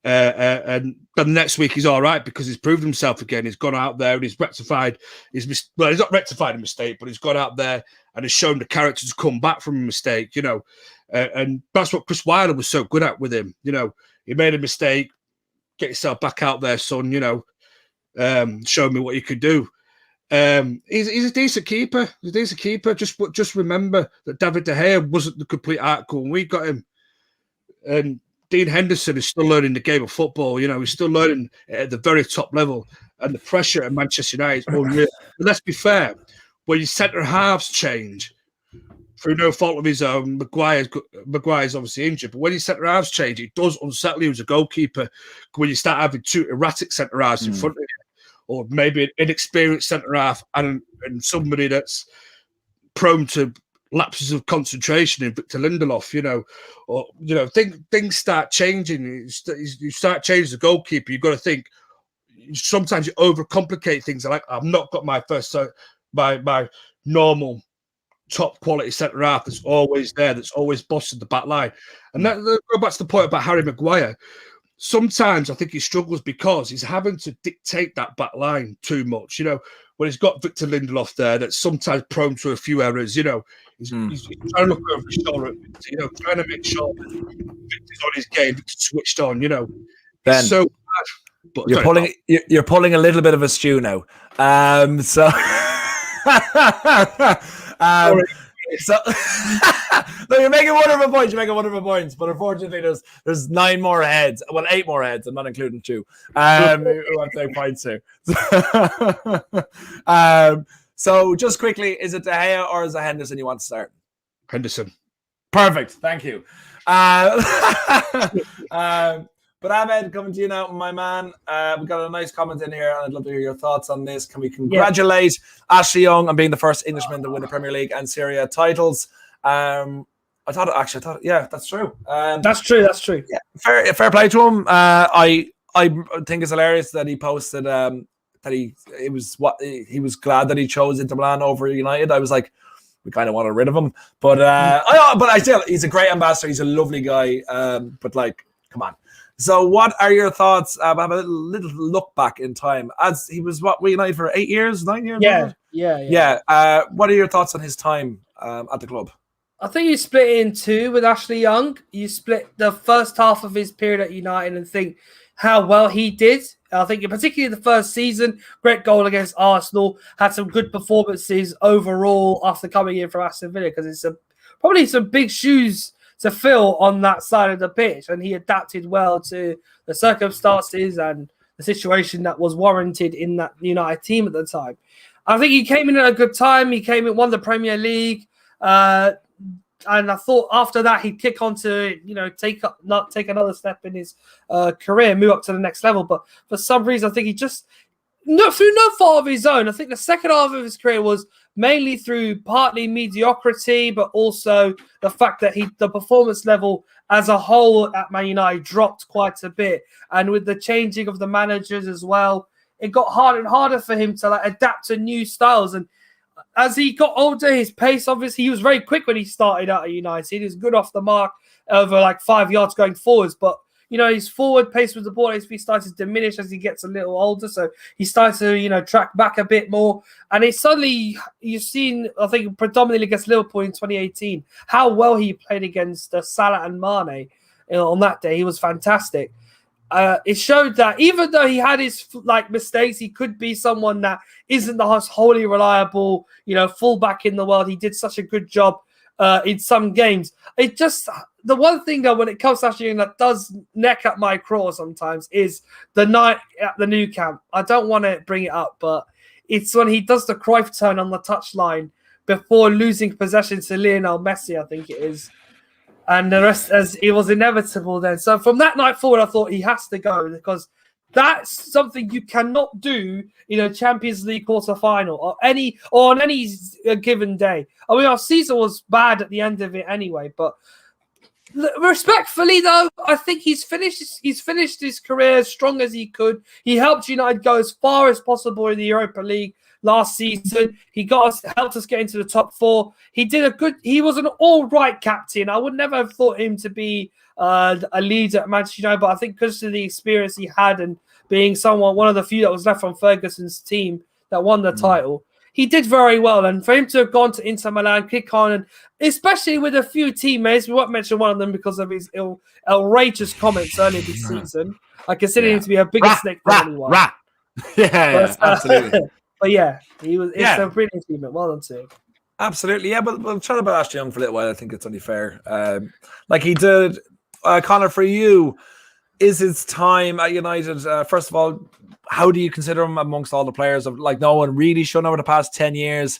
F: and then the next week he's all right because he's proved himself again. He's gone out there and he's rectified he's not rectified a mistake, but he's gone out there and has shown the character to come back from a mistake, and that's what Chris Wilder was so good at with him. He made a mistake, get yourself back out there, son. Show me what you could do. He's a decent keeper. He's a decent keeper. Just remember that David De Gea wasn't the complete article when we got him. And Dean Henderson is still learning the game of football. He's still learning at the very top level. And the pressure at Manchester United is unreal. But let's be fair. When your centre halves change, through no fault of his own, Maguire's obviously injured. But when your centre halves change, it does unsettle you as a goalkeeper when you start having two erratic centre halves in front of you. Or maybe an inexperienced centre-half and somebody that's prone to lapses of concentration in Victor Lindelof, or things start changing. You start changing the goalkeeper. You've got to think. Sometimes you overcomplicate things. Like I've not got my my normal top quality centre-half that's always there, that's always bossing the back line. And that go back to the point about Harry Maguire. Sometimes I think he struggles because he's having to dictate that back line too much. When he's got Victor Lindelof there, that's sometimes prone to a few errors. He's trying to look over his shoulder at Victor, trying to make sure that Victor's on his game, Victor's switched on.
B: Ben,
F: so bad. But
B: you're pulling a little bit of a stew now. So no, you're making wonderful points. But unfortunately, there's 9 more heads. Well, 8 more heads. I'm not including 2. Who want to take points too. So just quickly, is it De Gea or is it Henderson you want to start?
F: Henderson.
B: Perfect. Thank you. But Ahmed, coming to you now, my man. We've got a nice comment in here, and I'd love to hear your thoughts on this. Can we congratulate Ashley Young on being the first Englishman to win the Premier League and Serie A titles? I thought, yeah, that's true.
A: That's true.
B: Yeah, fair play to him. I think it's hilarious that he posted that he was glad that he chose Inter Milan over United. I was like, we kind of wanted rid of him, but I still, he's a great ambassador. He's a lovely guy, but like, come on. So, what are your thoughts? Have a little look back in time, as he was with United for 9 years. Yeah. What are your thoughts on his time at the club?
A: I think you split it in two with Ashley Young. You split the first half of his period at United and think how well he did. I think particularly the first season, great goal against Arsenal, had some good performances overall after coming in from Aston Villa, because it's probably some big shoes to fill on that side of the pitch, and he adapted well to the circumstances and the situation that was warranted in that United team at the time. I think he came in at a good time. He came in, won the Premier League, and I thought after that he'd kick on to take another step in his career, move up to the next level. But for some reason, I think he just through no fault of his own. I think the second half of his career was mainly through partly mediocrity, but also the fact that the performance level as a whole at Man United dropped quite a bit. And with the changing of the managers as well, it got harder and harder for him to adapt to new styles. And as he got older, his pace, obviously, he was very quick when he started out at United. He was good off the mark over 5 yards going forwards, but his forward pace with the ball actually started to diminish as he gets a little older. So he started to, track back a bit more. And it's suddenly, you've seen, I think, predominantly against Liverpool in 2018, how well he played against Salah and Mane on that day. He was fantastic. It showed that even though he had his mistakes, he could be someone that isn't the most wholly reliable, fullback in the world. He did such a good job in some games. It just, the one thing though, when it comes to Ashley Young that does neck at my craw sometimes is the night at the new camp. I don't want to bring it up, but it's when he does the Cruyff turn on the touchline before losing possession to Lionel Messi, I think it is. And the rest, as it was inevitable then. So from that night forward, I thought he has to go, because that's something you cannot do in a Champions League quarterfinal or on any given day. I mean, our season was bad at the end of it anyway, but respectfully though, I think he's finished his career as strong as he could. He helped United go as far as possible in the Europa League last season. He helped us get into the top four. He was an all right captain. I would never have thought him to be a leader at Manchester United, but I think because of the experience he had and being one of the few that was left from Ferguson's team that won the title, he did very well. And for him to have gone to Inter Milan, kick on, and especially with a few teammates, we won't mention one of them because of his outrageous comments earlier this season. I consider him to be a bigger snake than anyone.
B: Yeah, absolutely.
A: But yeah, it's a brilliant achievement. Well done to him.
B: Absolutely, yeah. But we'll chat about Ashley Young for a little while. I think it's only fair. Like he did, Connor, for you, is his time at United, first of all, how do you consider him amongst all the players of no one really shown over the past 10 years?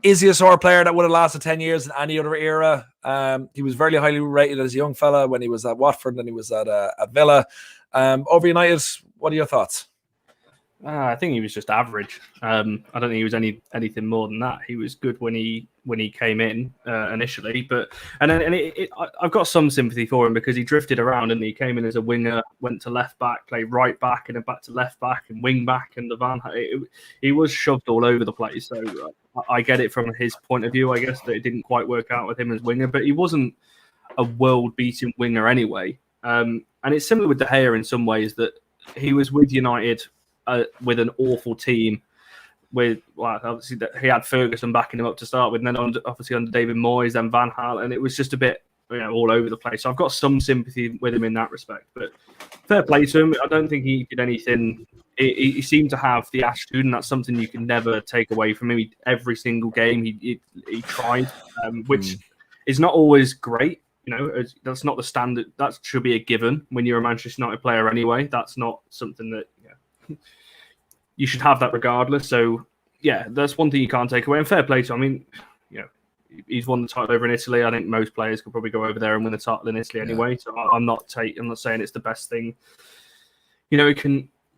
B: Is he a sort of player that would have lasted 10 years in any other era? He was very highly rated as a young fella when he was at Watford and he was at Villa. Over United, what are your thoughts?
E: I think he was just average. I don't think he was anything more than that. He was good when he came in initially, but I've got some sympathy for him because he drifted around and he came in as a winger, went to left back, played right back, and then back to left back and wing back, and he was shoved all over the place. So I get it from his point of view, I guess, that it didn't quite work out with him as winger, but he wasn't a world-beating winger anyway. And it's similar with De Gea in some ways, that he was with United with an awful team. Obviously he had Ferguson backing him up to start with, and then obviously under David Moyes, then Van Gaal, and it was just a bit all over the place. So I've got some sympathy with him in that respect. But fair play to him. I don't think he did anything. He seemed to have the attitude, and that's something you can never take away from him. Every single game he tried, which is not always great. That's not the standard. That should be a given when you're a Manchester United player anyway. That's not something that you should have that regardless. So yeah, that's one thing you can't take away. And fair play to him. I mean, he's won the title over in Italy. I think most players could probably go over there and win the title in Italy anyway. So I'm not saying it's the best thing. It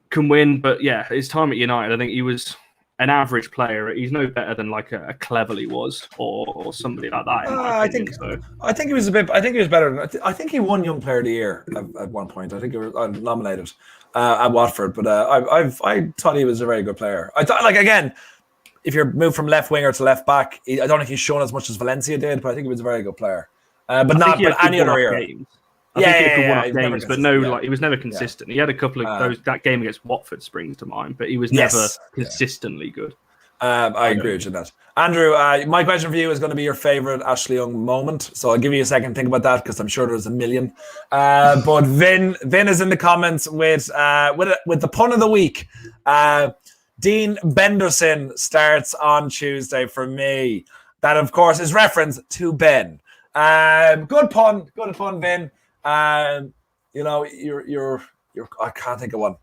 E: can win, but yeah, his time at United, I think he was an average player. He's no better than like a Cleverley was, or somebody like that. In my opinion,
B: I think he was better than. I think he won Young Player of the Year at one point. I think he was nominated at Watford, but I thought he was a very good player. I thought, like, again, if you're moved from left winger to left back, I don't think he's shown as much as Valencia did, but I think he was a very good player. But any other era.
E: I think he could won games, but like he was never consistent. He had a couple of those. That game against Watford springs to mind, but he was never consistently good.
B: I agree with you on that. Andrew, my question for you is going to be your favourite Ashley Young moment. So I'll give you a second to think about that because I'm sure there's a million. But Vin is in the comments with the pun of the week. Dean Benderson starts on Tuesday for me. That, of course, is reference to Ben. Good pun, Vin. You're I can't think of one.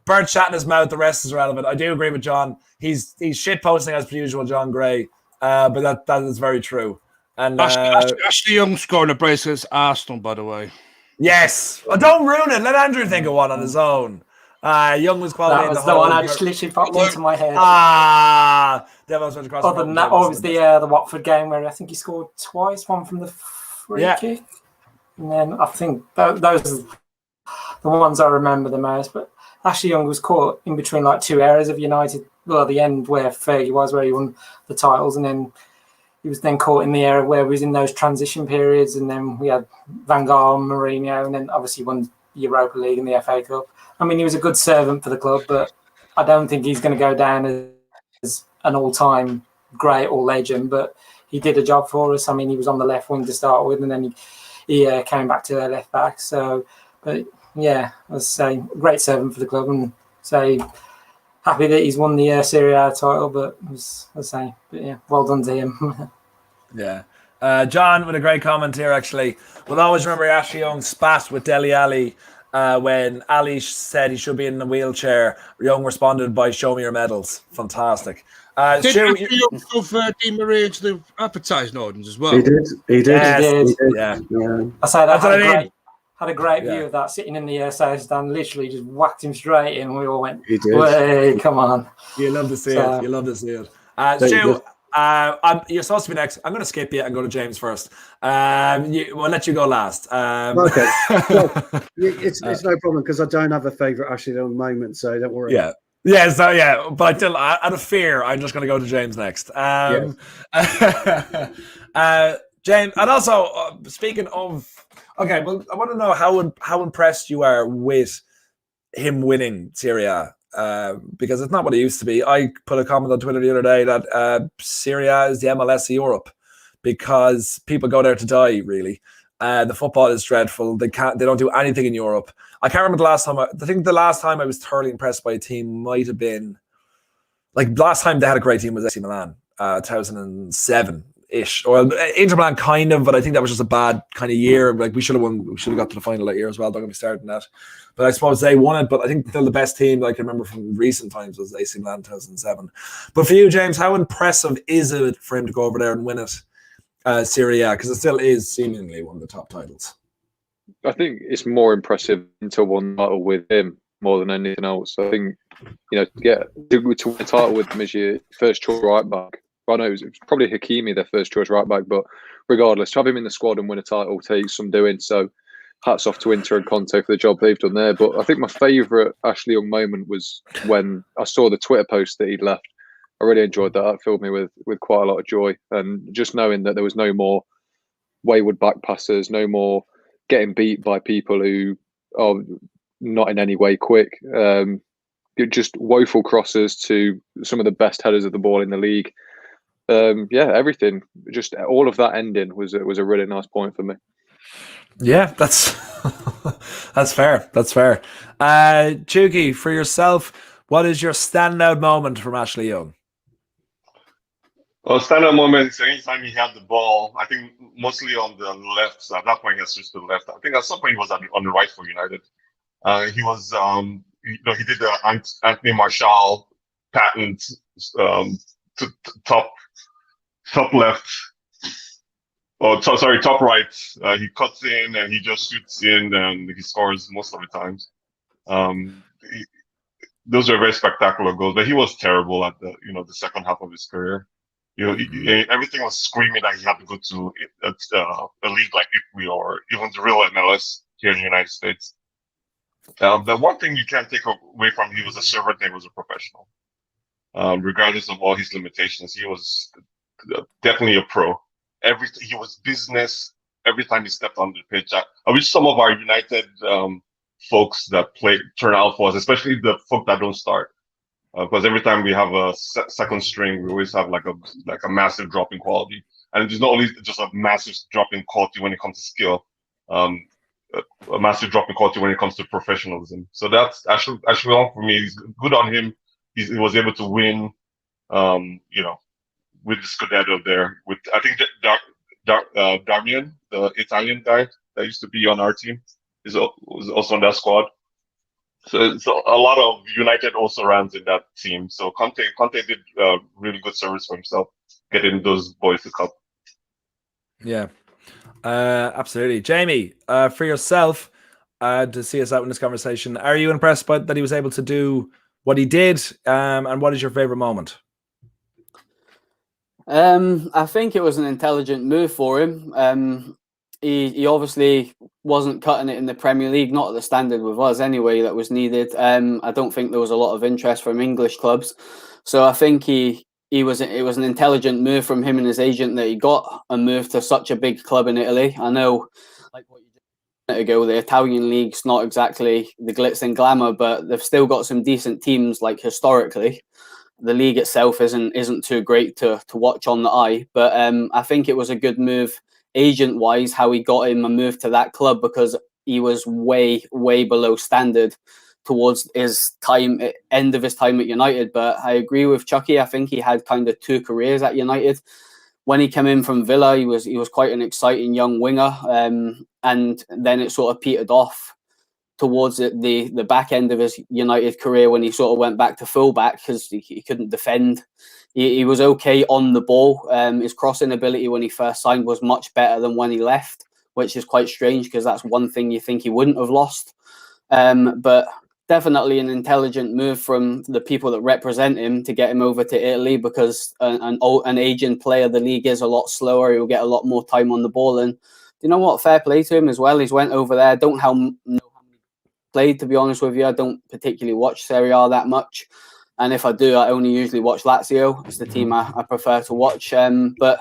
B: Bird chat in his mouth, the rest is irrelevant. I do agree with John. He's shit posting as per usual, John Gray. But that is very true. And
F: Ashley Young scoring a brace against Arsenal, by the way.
B: Yes. Oh, don't ruin it. Let Andrew think of one on his own. Young was quality.
D: That was the one I just literally popped into my head.
B: Devils went across.
D: Other than that, was the Watford game where I think he scored twice, one from the free kick. And then I think those are the ones I remember the most. But Ashley Young was caught in between like two eras of United. Well, the end where Fergie was, where he won the titles, and then he was then caught in the era where he was in those transition periods, and then we had Van Gaal, Mourinho, and then obviously won the Europa League and the FA Cup. I mean, he was a good servant for the club, but I don't think he's going to go down as an all-time great or legend, but he did a job for us. I mean, he was on the left wing to start with, and then he came back to left back. So, but yeah, I'd say great servant for the club, and say happy that he's won the Serie A title. But well done to him.
B: Yeah. John with a great comment here, actually. We'll always remember Ashley Young spat with Dele Alli when Ali said he should be in a wheelchair. Young responded by "Show me your medals." Fantastic.
F: Did Ashley Young go for Di Maria to the advertising audience as well?
C: He did.
B: Yes,
C: Yeah.
D: I say that had a great view of that, sitting in the south stand, literally just whacked him straight in. We all went, "Way, come on!"
B: You love to see it. You love to see it. Stu, you're supposed to be next. I'm going to skip you and go to James first. We'll let you go last.
C: Okay. Well, it's no problem because I don't have a favourite Ashley Young moment, so don't worry.
B: Yeah. But out of fear, I'm just going to go to James next. James, and also speaking of, okay, well, I want to know how impressed you are with him winning Serie A. Because it's not what it used to be. I put a comment on Twitter the other day that Serie A is the MLS of Europe because people go there to die, really. The football is dreadful. They don't do anything in Europe. I can't remember the last time. I think the last time I was thoroughly impressed by a team might have been like last time they had a great team was AC Milan, 2007-ish. Or Inter Milan kind of, but I think that was just a bad kind of year. Like we should have won. We should have got to the final that year as well. Don't get me started on that. But I suppose they won it. But I think still the best team I can remember from recent times was AC Milan 2007. But for you, James, how impressive is it for him to go over there and win it, Serie A? Because it still is seemingly one of the top titles.
G: I think it's more impressive to win title with him more than anything else. I think, to win a title with him as your first choice right back. I know it was probably Hakimi, their first choice right back, but regardless, to have him in the squad and win a title takes some doing. So hats off to Inter and Conte for the job they've done there. But I think my favourite Ashley Young moment was when I saw the Twitter post that he'd left. I really enjoyed that. That filled me with quite a lot of joy. And just knowing that there was no more wayward back passers, no more getting beat by people who are not in any way quick. Just woeful crosses to some of the best headers of the ball in the league. Everything. Just all of that ending was a really nice point for me.
B: Yeah, that's fair. That's fair. Chuki, for yourself, what is your standout moment from Ashley Young?
I: Well, standout moment, anytime he had the ball, I think mostly on the left. So at that point, he was just the left. I think at some point he was on the right for United. He was, he did the Anthony Martial patent top left. Top right. He cuts in and he just shoots in and he scores most of the times. those were very spectacular goals. But he was terrible at the the second half of his career. Everything was screaming that he had to go to a league like Italy or even the real MLS here in the United States. The one thing you can't take away from him, he was a servant and he was a professional. Regardless of all his limitations, he was definitely a pro. He was business every time he stepped on the pitch. I wish some of our United folks that turn out for us, especially the folk that don't start. Because every time we have a second string, we always have like a massive drop in quality, and it's not only just a massive drop in quality when it comes to skill, a massive drop in quality when it comes to professionalism. So that's actually for me. It's good on him. He was able to win, with the Scudetto there. With I think Darmian, the Italian guy that used to be on our team, was also on that squad. So a lot of United also runs in that team. So Conte did really good service for himself, getting those boys to cup.
B: Yeah, absolutely. Jamie, for yourself, to see us out in this conversation, are you impressed by that he was able to do what he did? And what is your favorite moment?
H: I think it was an intelligent move for him. He obviously wasn't cutting it in the Premier League, not at the standard with us anyway that was needed. I don't think there was a lot of interest from English clubs, so I think it was an intelligent move from him and his agent that he got a move to such a big club in Italy. I know, like what you just said a minute ago, the Italian league's not exactly the glitz and glamour, but they've still got some decent teams. Like historically, the league itself isn't too great to watch on the eye, but I think it was a good move agent-wise, how he got him a move to that club, because he was way below standard towards his end of his time at United. But I agree with Chucky. I think he had kind of two careers at United. When he came in from Villa, he was quite an exciting young winger, and then it sort of petered off towards the back end of his United career when he sort of went back to fullback because he couldn't defend. He was okay on the ball. His crossing ability when he first signed was much better than when he left, which is quite strange because that's one thing you think he wouldn't have lost. But definitely an intelligent move from the people that represent him to get him over to Italy, because an aging player, the league is a lot slower. He'll get a lot more time on the ball. And you know what? Fair play to him as well. He's went over there. Don't know how many played, to be honest with you. I don't particularly watch Serie A that much. And if I do, I only usually watch Lazio. It's the team I prefer to watch. But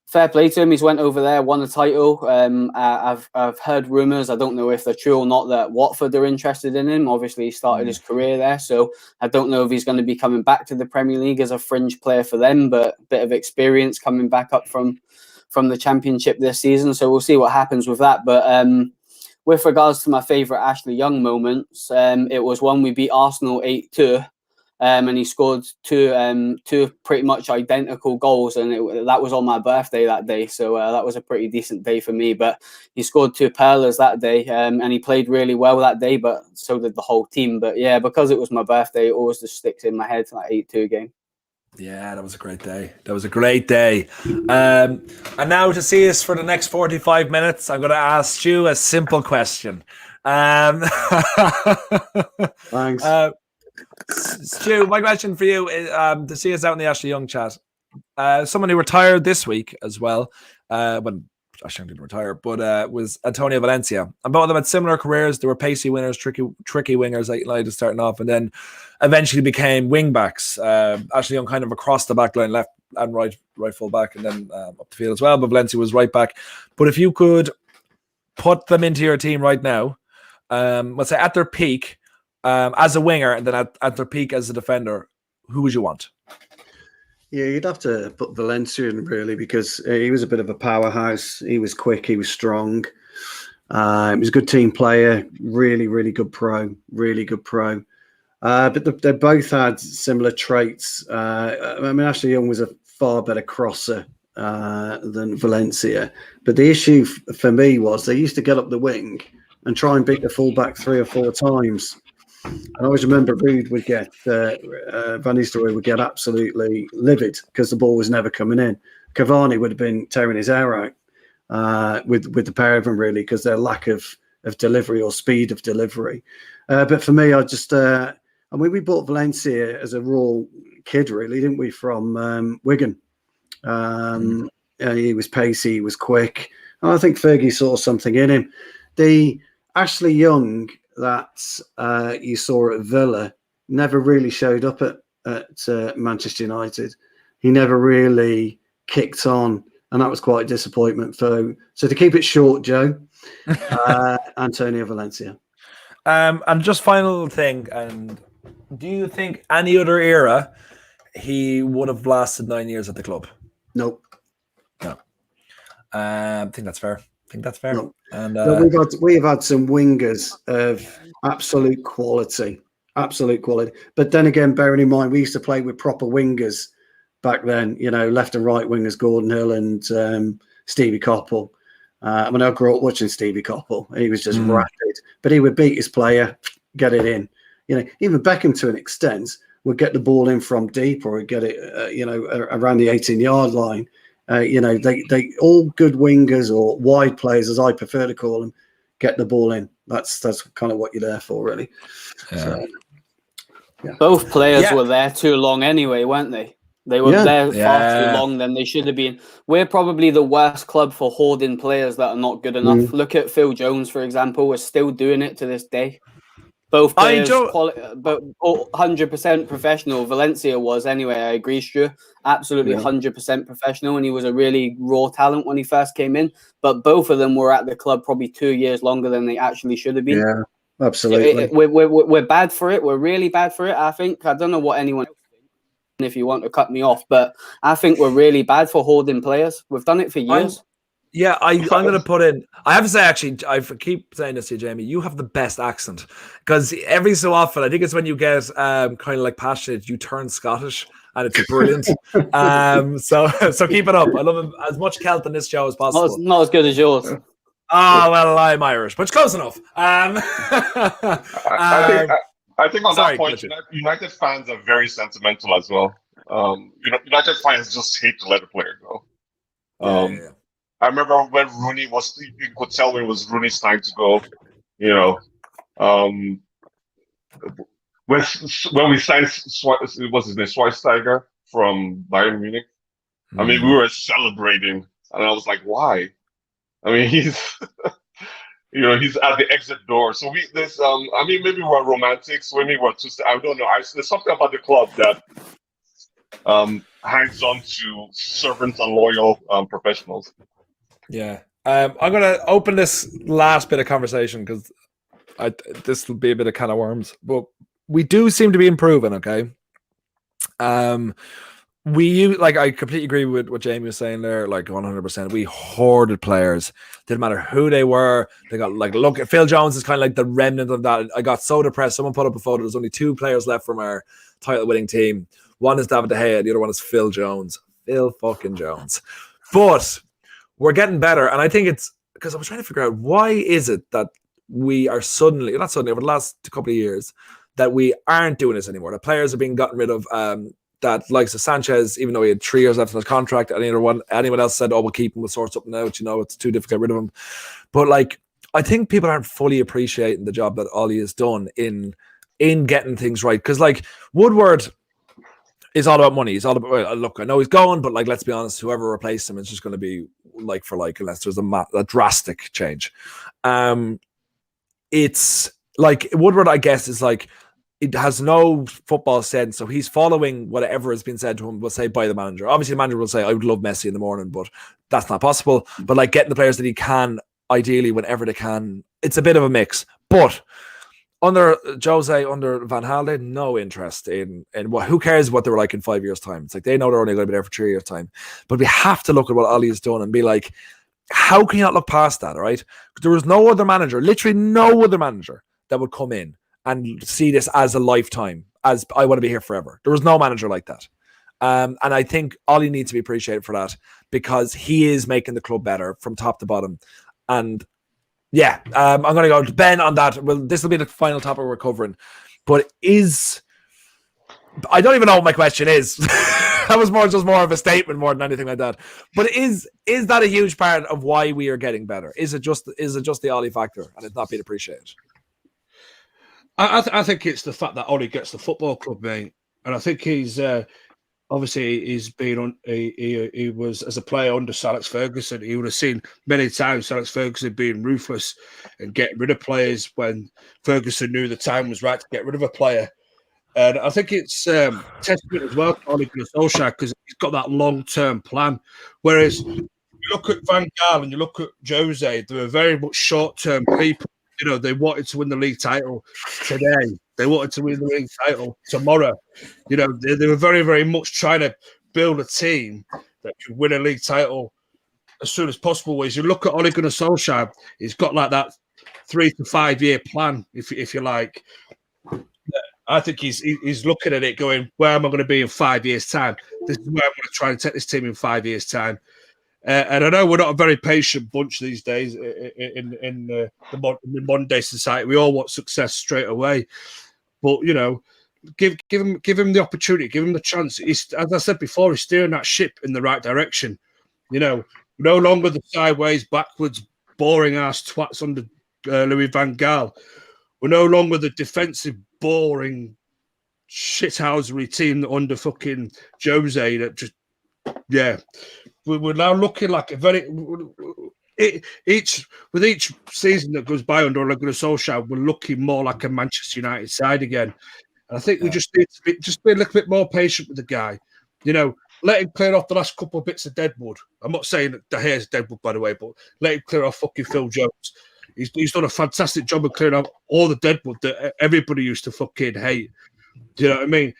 H: fair play to him. He's went over there, won a title. I've heard rumours, I don't know if they're true or not, that Watford are interested in him. Obviously, he started his career there. So I don't know if he's going to be coming back to the Premier League as a fringe player for them, but a bit of experience coming back up from the Championship this season. So we'll see what happens with that. But with regards to my favourite Ashley Young moments, it was when we beat Arsenal 8-2. And he scored two pretty much identical goals, and that was on my birthday that day, so that was a pretty decent day for me. But he scored two perlers that day, and he played really well that day, but so did the whole team. But yeah, because it was my birthday, it always just sticks in my head, that 8-2 game.
B: Yeah, that was a great day. That was a great day. And now to see us for the next 45 minutes, I'm going to ask you a simple question.
C: Thanks.
B: Stu, my question for you is to see us out in the Ashley Young chat. Someone who retired this week as well, when Ashley Young didn't retire, but was Antonio Valencia. And both of them had similar careers. They were pacey winners, tricky wingers like United starting off, and then eventually became wing backs. Ashley Young kind of across the back line, left and right full back, and then up the field as well. But Valencia was right back. But if you could put them into your team right now, let's say at their peak, as a winger, and then at their peak as a defender, who would you want?
C: Yeah, you'd have to put Valencia in, really, because he was a bit of a powerhouse. He was quick, he was strong. He was a good team player, really good pro. But they both had similar traits. I mean, Ashley Young was a far better crosser than Valencia. But the issue for me was they used to get up the wing and try and beat the fullback 3 or 4 times. And I always remember Ruud would get, Van Nistelrooy would get absolutely livid because the ball was never coming in. Cavani would have been tearing his hair out with the pair of them, really, because their lack of delivery or speed of delivery. But for me, I I mean, we bought Valencia as a raw kid, really, didn't we, from Wigan? He was pacey, he was quick. And I think Fergie saw something in him. The Ashley Young that you saw at Villa never really showed up at Manchester United. He never really kicked on, and that was quite a disappointment. So to keep it short, Joe, Antonio Valencia.
B: And just final thing, and do you think any other era he would have lasted 9 years at the club?
C: Nope.
B: No. I think that's fair.
C: No.
B: And
C: we've had some wingers of absolute quality. But then again, bearing in mind, we used to play with proper wingers back then, left and right wingers, Gordon Hill and Stevie Coppell. I mean, I grew up watching Stevie Coppell. He was just rapid, but he would beat his player, get it in. Even Beckham, to an extent, would get the ball in from deep or get it, around the 18-yard line. They all good wingers or wide players, as I prefer to call them, get the ball in. That's kind of what you're there for, really.
B: Yeah.
C: So, yeah.
H: Both players were there too long anyway, weren't they? They were there far too long than they should have been. We're probably the worst club for hoarding players that are not good enough. Look at Phil Jones, for example. We're still doing it to this day. Both players, but 100% professional. Valencia was anyway. I agree, Stu. Absolutely 100% professional, and he was a really raw talent when he first came in. But both of them were at the club probably 2 years longer than they actually should have been.
C: Yeah, absolutely.
H: We're bad for it. We're really bad for it. I think. I don't know what anyone else thinks, if you want to cut me off, but I think we're really bad for holding players. We've done it for years.
B: I'm going to put in. I have to say, actually, I keep saying this to you, Jamie. You have the best accent because every so often, I think it's when you get kind of like passionate, you turn Scottish, and it's brilliant. So keep it up. I love as much Celt in this show as possible.
H: Not as good as yours.
B: Oh well, I'm Irish, but it's close enough.
I: I think on that point, United fans are very sentimental as well. United fans just hate to let a player go. I remember when Rooney was, you could tell when it was Rooney's time to go, when we signed, what's his name, Schweinsteiger from Bayern Munich. I mean, we were celebrating, and I was like, why? I mean, he's, he's at the exit door. So maybe we're romantics, maybe we're I don't know. There's something about the club that hangs on to servants and loyal professionals.
B: Yeah. I'm going to open this last bit of conversation because this will be a bit of can of worms, but we do seem to be improving, okay? I completely agree with what Jamie was saying there, like 100%. We hoarded players. Didn't matter who they were. They got look at Phil Jones is kind of like the remnant of that. I got so depressed. Someone put up a photo. There's only 2 players left from our title-winning team. One is David De Gea. The other one is Phil Jones. Phil fucking Jones. But we're getting better, and I think it's because I was trying to figure out why is it that we are not suddenly, over the last couple of years, that we aren't doing this anymore. The players are being gotten rid of. That likes of Sanchez, even though he had 3 years left on his contract, anyone else said, "Oh, we'll keep him, we'll sort something out." It's too difficult to get rid of him. But I think people aren't fully appreciating the job that Ollie has done in getting things right. Because Woodward is all about money. He's all about, look, I know he's going, but let's be honest, whoever replaced him is just going to be like for like, unless there's a drastic change. It's Woodward, I guess, is it has no football sense, so he's following whatever has been said to him, will say by the manager. Obviously, the manager will say, I would love Messi in the morning, but that's not possible. But getting the players that he can, ideally, whenever they can, it's a bit of a mix. But under Jose, under Van Gaal, they had no interest in who cares what they were like in 5 years' time. It's they know they're only going to be there for 3 years' time. But we have to look at what Ollie has done and be like, how can you not look past that, all right? There was no other manager, literally no other manager that would come in and see this as a lifetime, as I want to be here forever. There was no manager like that. And I think Ollie needs to be appreciated for that because he is making the club better from top to bottom. And yeah, I'm going to go to Ben on that. Well, this will be the final topic we're covering. But I don't even know what my question is. That was more of a statement more than anything like that. But is that a huge part of why we are getting better? Is it just the Ollie factor and it's not being appreciated?
F: I think it's the fact that Ollie gets the football club, mate, and I think he's obviously he's been on. He was as a player under Sir Alex Ferguson. He would have seen many times Sir Alex Ferguson being ruthless and getting rid of players when Ferguson knew the time was right to get rid of a player. And I think it's testament as well to Ole Gunnar Solskjaer because he's got that long-term plan. Whereas you look at Van Gaal and you look at Jose, they were very much short-term people. You know, they wanted to win the league title today. They wanted to win the league title tomorrow. You know, they were very, very much trying to build a team that could win a league title as soon as possible. Whereas you look at Ole Gunnar Solskjaer, he's got like that 3 to 5 year plan, if you like. I think he's looking at it going, where am I going to be in 5 years' time? This is where I'm going to try and take this team in 5 years' time. And I know we're not a very patient bunch these days in the modern day society. We all want success straight away, but you know, give him the opportunity, give him the chance. As I said before, he's steering that ship in the right direction. You know, no longer the sideways, backwards, boring ass twats under Louis van Gaal. We're no longer the defensive, boring shithousery team under fucking Jose that just We're now looking like a very each season that goes by under Ole Gunnar Solskjaer, we're looking more like a Manchester United side again. And I think we just need to be a little bit more patient with the guy. You know, let him clear off the last couple of bits of deadwood. I'm not saying that De Gea's deadwood, by the way, but let him clear off fucking Phil Jones. He's done a fantastic job of clearing off all the deadwood that everybody used to fucking hate. Do you know what I mean?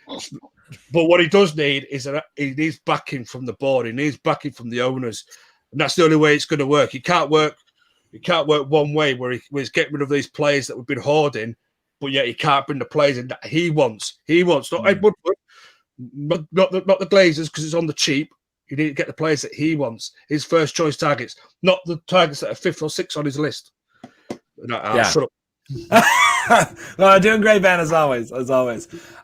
F: But what he does need is he needs backing from the board. He needs backing from the owners, and that's the only way it's going to work. He can't work one way where he's getting rid of these players that we've been hoarding, but yet he can't bring the players in that he wants. He wants not Ed Woodward, not the Glazers because it's on the cheap. You need to get the players that he wants, his first choice targets, not the targets that are 5th or 6th on his list. No, shut up.
B: No, doing great, Ben, as always.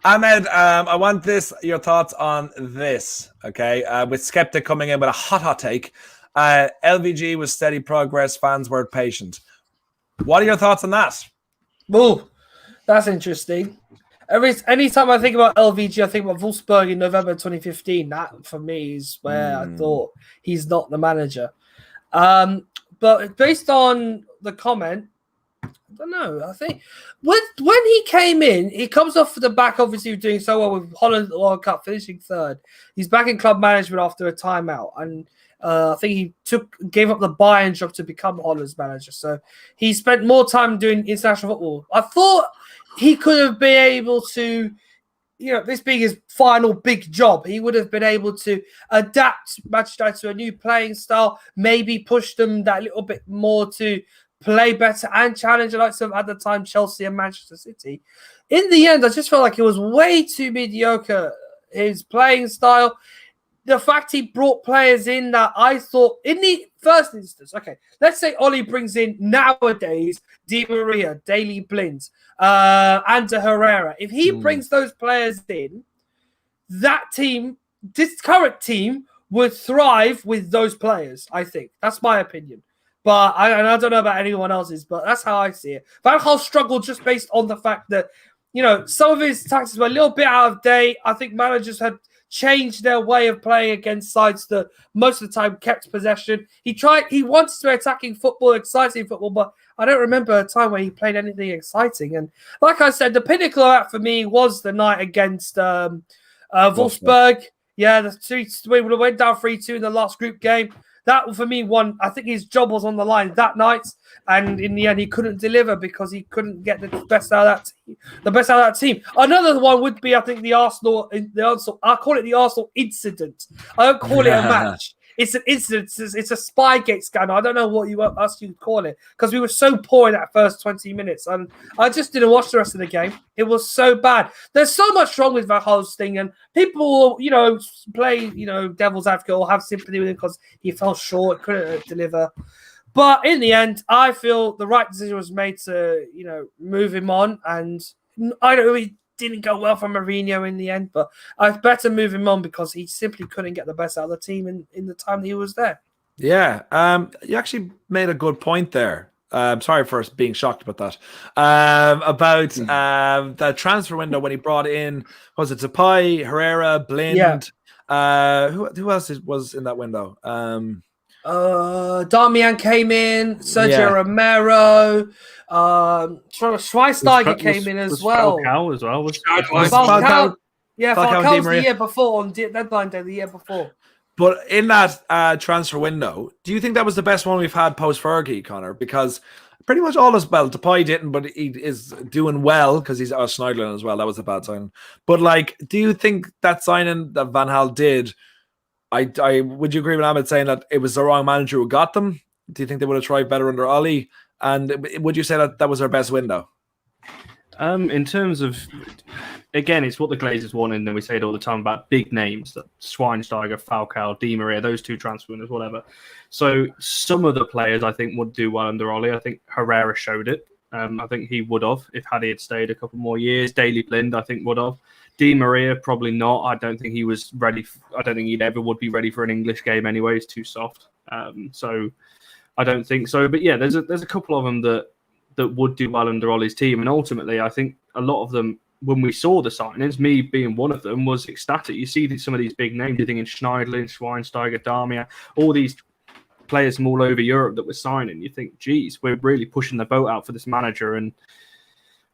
B: Ahmed, I want your thoughts on this, okay? With Skeptic coming in with a hot take. LVG was steady progress, fans were patient. What are your thoughts on that?
A: Oh, that's interesting. Anytime I think about LVG, I think about Wolfsburg in November 2015. That, for me, is where I thought he's not the manager. But based on the comment, I don't know. I think when he came in, he comes off the back, obviously, doing so well with Holland World Cup, finishing 3rd. He's back in club management after a timeout, and I think he gave up the Bayern job to become Holland's manager. So he spent more time doing international football. I thought he could have been able to, you know, this being his final big job, he would have been able to adapt Manchester United to a new playing style, maybe push them that little bit more to play better and challenge the likes of, at the time, Chelsea and Manchester City. In the end, I just felt like it was way too mediocre, his playing style. The fact he brought players in that I thought, in the first instance, okay, let's say Ollie brings in nowadays Di Maria, Daley Blind, Ander Herrera. If he brings those players in, that team, this current team, would thrive with those players, I think. That's my opinion. But I don't know about anyone else's, but that's how I see it. Van Gaal struggled just based on the fact that, you know, some of his tactics were a little bit out of date. I think managers had changed their way of playing against sides that most of the time kept possession. He wanted to play attacking football, exciting football, but I don't remember a time where he played anything exciting. And like I said, the pinnacle of that for me was the night against Wolfsburg. Yeah, we would have went down 3-2 in the last group game. That, for me, won. I think his job was on the line that night, and in the end, he couldn't deliver because he couldn't get the best out of that team. The best out of that team. Another one would be, I think, the Arsenal. I call it the Arsenal incident. I don't call it a match. It's an incident. It's a Spygate scandal. I don't know what else you'd call it because we were so poor in that first 20 minutes, and I just didn't watch the rest of the game. It was so bad. There's so much wrong with Van Gaal's thing, and people, you know, play, you know, devil's advocate or have sympathy with him because he fell short, couldn't deliver. But in the end, I feel the right decision was made to, you know, move him on, and I don't really. Didn't go well for Mourinho in the end, but I better move him on because he simply couldn't get the best out of the team in the time that he was there.
B: Yeah, you actually made a good point there. Sorry for being shocked about that. About the transfer window when he brought in, was it Depay, Herrera, Blind?
A: Yeah.
B: Who else was in that window?
A: Darmian came in, Sergio Romero, Schweinsteiger came in as well.
E: Falcao as well.
A: Falcao? Yeah,
B: Falcao
A: Falcao's the year before, on deadline day the year before.
B: But in that transfer window, do you think that was the best one we've had post Fergie, Connor? Because pretty much all is well. Depay didn't, but he is doing well because he's Schneiderlin as well. That was a bad signing. But like, do you think that signing that Van Gaal did? I would you agree with Ahmed saying that it was the wrong manager who got them? Do you think they would have tried better under Ollie? And would you say that was their best window?
E: In terms of, again, it's what the Glazers wanted, and we say it all the time about big names, that Schweinsteiger, Falcao, Di Maria, those two transfer winners, whatever. So some of the players I think would do well under Ollie. I think Herrera showed it. I think he would have if he had stayed a couple more years. Daley Blind, I think, would have. Di Maria, probably not. I don't think he was ready. I don't think he'd ever would be ready for an English game anyway. He's too soft. So I don't think so. But yeah, there's a couple of them that would do well under Ollie's team. And ultimately, I think a lot of them, when we saw the signings, me being one of them, was ecstatic. You see some of these big names, you're thinking Schneiderlin, Schweinsteiger, Darmian, all these players from all over Europe that we're signing. You think, geez, we're really pushing the boat out for this manager. And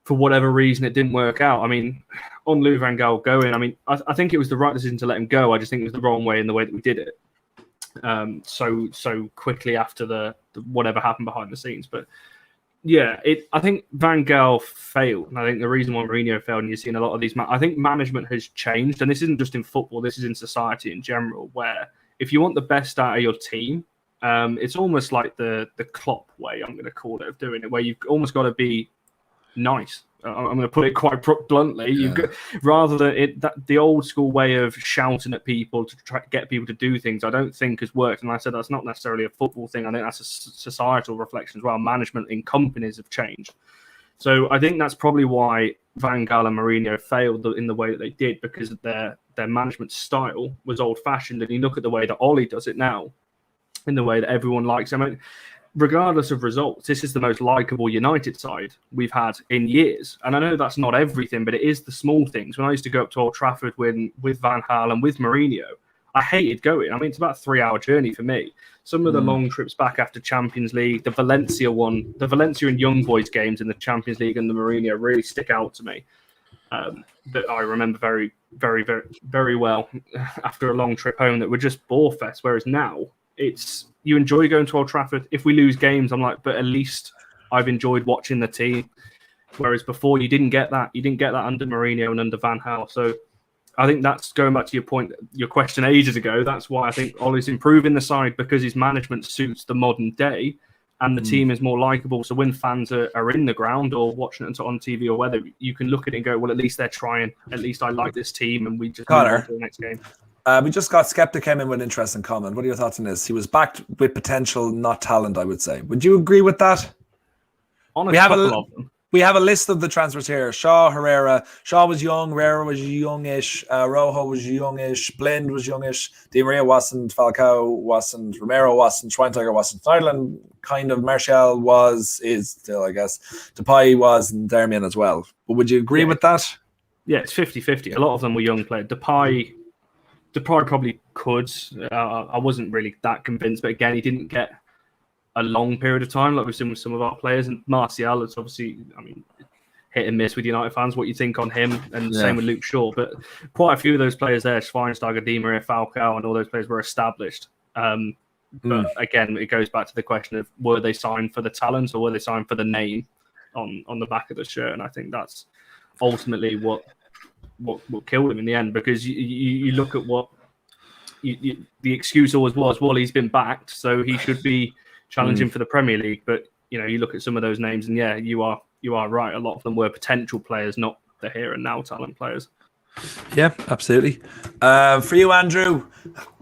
E: for whatever reason, it didn't work out. I mean, on Louis van Gaal going, I mean, I think it was the right decision to let him go. I just think it was the wrong way in the way that we did it. So quickly after the whatever happened behind the scenes. But yeah, I think Van Gaal failed. And I think the reason why Mourinho failed, and you're seeing a lot of these, I think management has changed. And this isn't just in football, this is in society in general, where if you want the best out of your team, it's almost like the Klopp way, I'm going to call it, of doing it, where you've almost got to be nice. I'm going to put it quite bluntly. Yeah. You've got, rather than the old school way of shouting at people to try to get people to do things, I don't think has worked. And I said that's not necessarily a football thing. I think that's a societal reflection as well. Management in companies have changed. So I think that's probably why Van Gaal and Mourinho failed in the way that they did, because their management style was old-fashioned. And you look at the way that Ollie does it now, in the way that everyone likes him. I mean, regardless of results, this is the most likeable United side we've had in years. And I know that's not everything, but it is the small things. When I used to go up to Old Trafford with Van Gaal and with Mourinho, I hated going. I mean, it's about a 3-hour journey for me. Some of the long trips back after Champions League, the Valencia and Young Boys games in the Champions League and the Mourinho really stick out to me. That I remember very, very, very, very well after a long trip home that were just bore fest. Whereas now, you enjoy going to Old Trafford. If we lose games, I'm like, but at least I've enjoyed watching the team. Whereas before, you didn't get that. You didn't get that under Mourinho and under Van Gaal. So I think that's going back to your point, your question ages ago. That's why I think Ollie's improving the side, because his management suits the modern day and the team is more likable. So when fans are in the ground or watching it on TV or whether, you can look at it and go, well, at least they're trying. At least I like this team, and we just move on to the next game.
B: We just got Skeptic came in with an interesting comment. What are your thoughts on this? He was backed with potential, not talent, I would say. Would you agree with that? We have a list of the transfers here. Shaw, Herrera. Shaw was young. Herrera was youngish. Rojo was youngish. Blind was youngish. Di Maria wasn't. Falcao wasn't. Romero wasn't. Schweinsteiger wasn't. Schneiderlin kind of. Martial is still, I guess. Depay was, and Darmian as well. But would you agree with that?
E: Yeah, it's 50-50. A lot of them were young players. Depay probably could. I wasn't really that convinced, but again, he didn't get a long period of time like we've seen with some of our players. And Martial, it's obviously, I mean, hit and miss with United fans, what you think on him, and same with Luke Shaw. But quite a few of those players there, Schweinsteiger, Di Maria, Falcao, and all those players were established. But again, it goes back to the question of, were they signed for the talent or were they signed for the name on the back of the shirt? And I think that's ultimately what killed him in the end, because you look at what the excuse always was, well, he's been backed, so he should be challenging for the Premier League. But you look at some of those names, and yeah, you are right. A lot of them were potential players, not the here and now talent players.
B: Yeah, absolutely. For you, Andrew,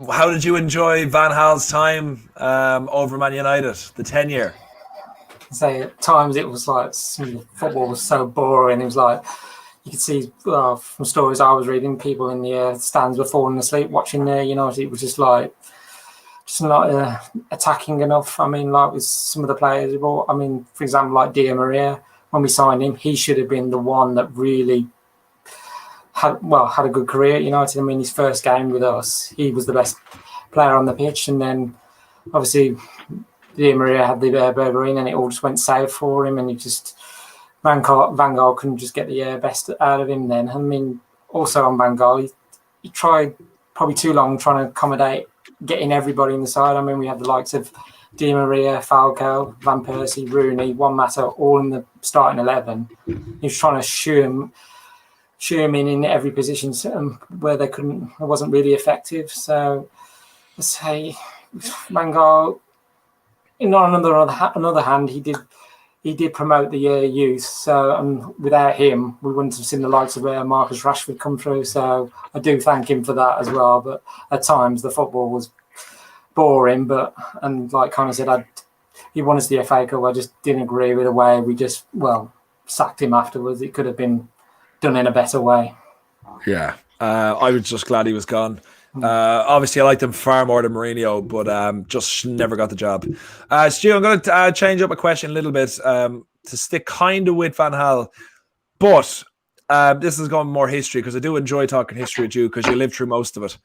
B: how did you enjoy Van Gaal's time over Man United, the tenure?
D: Say at times it was like football was so boring. It was like, you could see from stories I was reading, people in the stands were falling asleep watching United. It was just just not attacking enough. I mean, like with some of the players, I mean, for example, like Di Maria, when we signed him, he should have been the one that really had a good career at United. I mean, his first game with us, he was the best player on the pitch, and then obviously Di Maria had the Berberin, and it all just went south for him, and he just Van Gaal couldn't just get the best out of him. Then, I mean, also on Van Gaal, he tried probably too long trying to accommodate getting everybody in the side. I mean, we had the likes of Di Maria, Falcao, Van Persie, Rooney, Juan Mata, all in the starting 11. He was trying to shoo him in every position where they couldn't. It wasn't really effective. So, let's say Van Gaal. On another hand, he did promote the youth. So, without him, we wouldn't have seen the likes of Marcus Rashford come through. So, I do thank him for that as well. But at times, the football was boring. And like Connor said, he won us the FA Cup. I just didn't agree with the way we just sacked him afterwards. It could have been done in a better way.
B: Yeah, I was just glad he was gone. Obviously, I liked him far more than Mourinho, but just never got the job. Stu, I'm going to change up a question a little bit to stick kind of with Van Gaal, but this is going more history because I do enjoy talking history with you because you lived through most of it.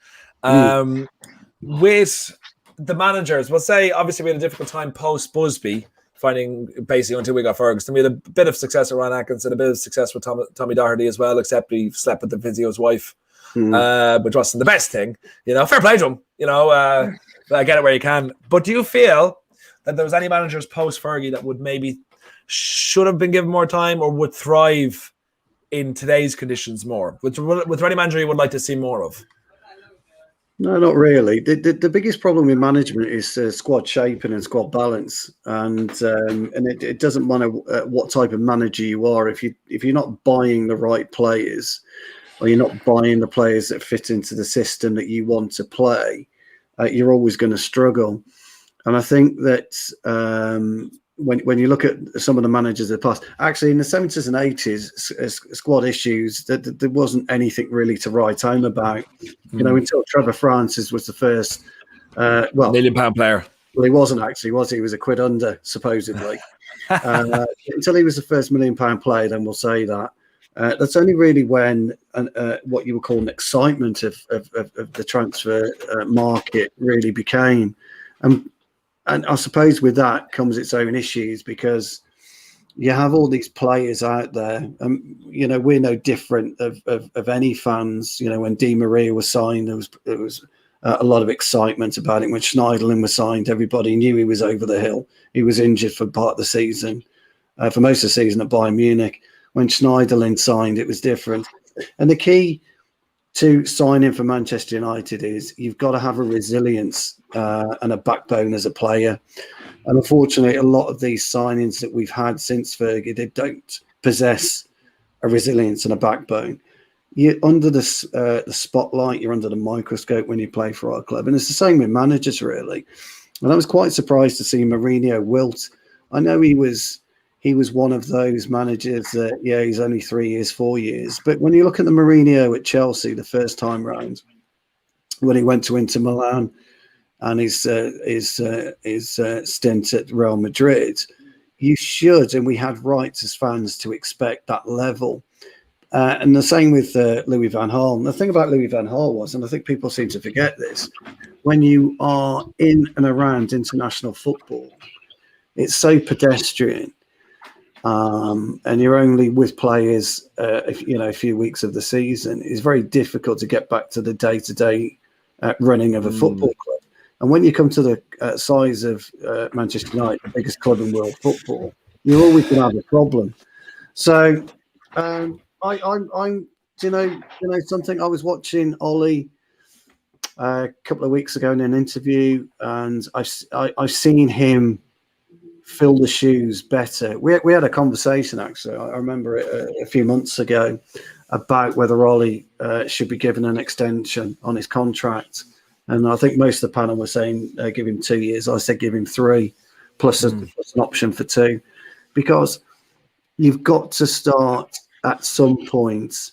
B: With the managers, we'll say obviously we had a difficult time post Busby, finding basically until we got Ferguson. We had a bit of success with Ron Atkinson, a bit of success with Tommy Doherty as well, except he slept with the physio's wife. Which wasn't the best thing, fair play to him, I get it where you can. But do you feel that there was any managers post Fergie that would maybe should have been given more time or would thrive in today's conditions more? Was there any manager you would like to see more of?
C: No, not really. The biggest problem with management is squad shaping and squad balance, and it doesn't matter what type of manager you are. If you're not buying the right players, or you're not buying the players that fit into the system that you want to play, you're always going to struggle. And I think that when you look at some of the managers of the past, actually in the 70s and 80s, squad issues, there wasn't anything really to write home about. Until Trevor Francis was the first £1 million player. Well, he wasn't actually, was he? He was a quid under, supposedly. Until he was the first £1 million player, then we'll say that. That's only really when what you would call an excitement of the transfer market really became. And I suppose with that comes its own issues because you have all these players out there. We're no different of any fans. When Di Maria was signed, there was a lot of excitement about it. When Schneiderlin was signed, everybody knew he was over the hill. He was injured for part of the season, for most of the season at Bayern Munich. When Schneiderlin signed, it was different. And the key to signing for Manchester United is you've got to have a resilience and a backbone as a player. And unfortunately, a lot of these signings that we've had since Fergie, they don't possess a resilience and a backbone. You're under the spotlight, you're under the microscope when you play for our club. And it's the same with managers, really. And I was quite surprised to see Mourinho wilt. I know he was one of those managers that, he's only 3 years, 4 years. But when you look at the Mourinho at Chelsea the first time round, when he went to Inter Milan and his stint at Real Madrid, you should, and we had rights as fans to expect that level. And the same with Louis van Gaal. The thing about Louis van Gaal was, and I think people seem to forget this, when you are in and around international football, it's so pedestrian. And you're only with players, a few weeks of the season. It's very difficult to get back to the day-to-day running of a football club. And when you come to the size of Manchester United, the biggest club in world football, you're always going to have a problem. So, I'm something. I was watching Ollie a couple of weeks ago in an interview, and I've seen him fill the shoes better. We had a conversation, actually, I remember it a few months ago, about whether Ollie should be given an extension on his contract. And I think most of the panel were saying give him 2 years. I said give him 3 plus an option for 2, because you've got to start at some point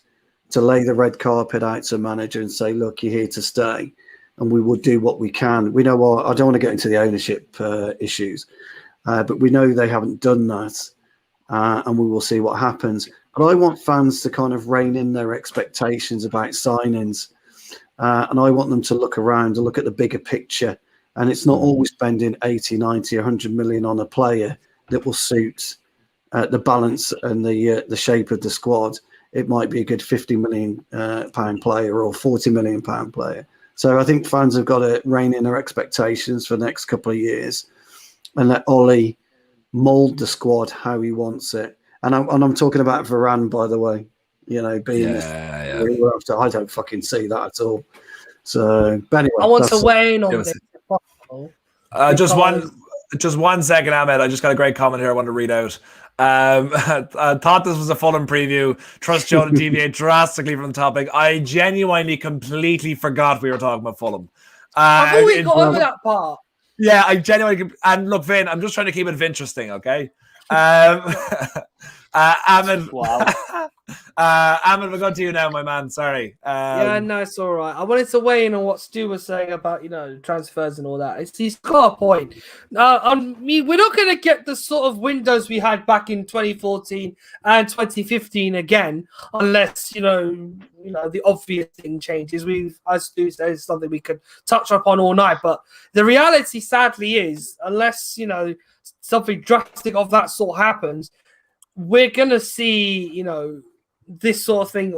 C: to lay the red carpet out to a manager and say, look, you're here to stay. and we will do what we can. We know what, I don't want to get into the ownership issues, but we know they haven't done that, and we will see what happens. But I want fans to kind of rein in their expectations about signings, and I want them to look around and look at the bigger picture. And it's not always spending 80, 90, 100 million on a player that will suit the balance and the shape of the squad. It might be a good 50 million pound player or 40 million pound player. So I think fans have got to rein in their expectations for the next couple of years and let Ollie mould the squad how he wants it. And I'm talking about Varane, by the way, being I don't fucking see that at all. So, but anyway,
A: I want to weigh in on this.
B: Just one second, Ahmed. I just got a great comment here I want to read out. I thought this was a Fulham preview. Trust Joe to deviate drastically from the topic. I genuinely completely forgot we were talking about Fulham.
A: I thought we got over that part.
B: Yeah, I genuinely... And look, Vin, I'm just trying to keep it interesting, okay? Ahmed,
H: wow.
B: Ahmed, we'll go to you now, my man. Sorry.
A: Yeah, no, it's all right. I wanted to weigh in on what Stu was saying about transfers and all that. He's got a point. We're not going to get the sort of windows we had back in 2014 and 2015 again, unless the obvious thing changes. As Stu says, it's something we could touch upon all night. But the reality, sadly, is unless something drastic of that sort happens, we're gonna see, this sort of thing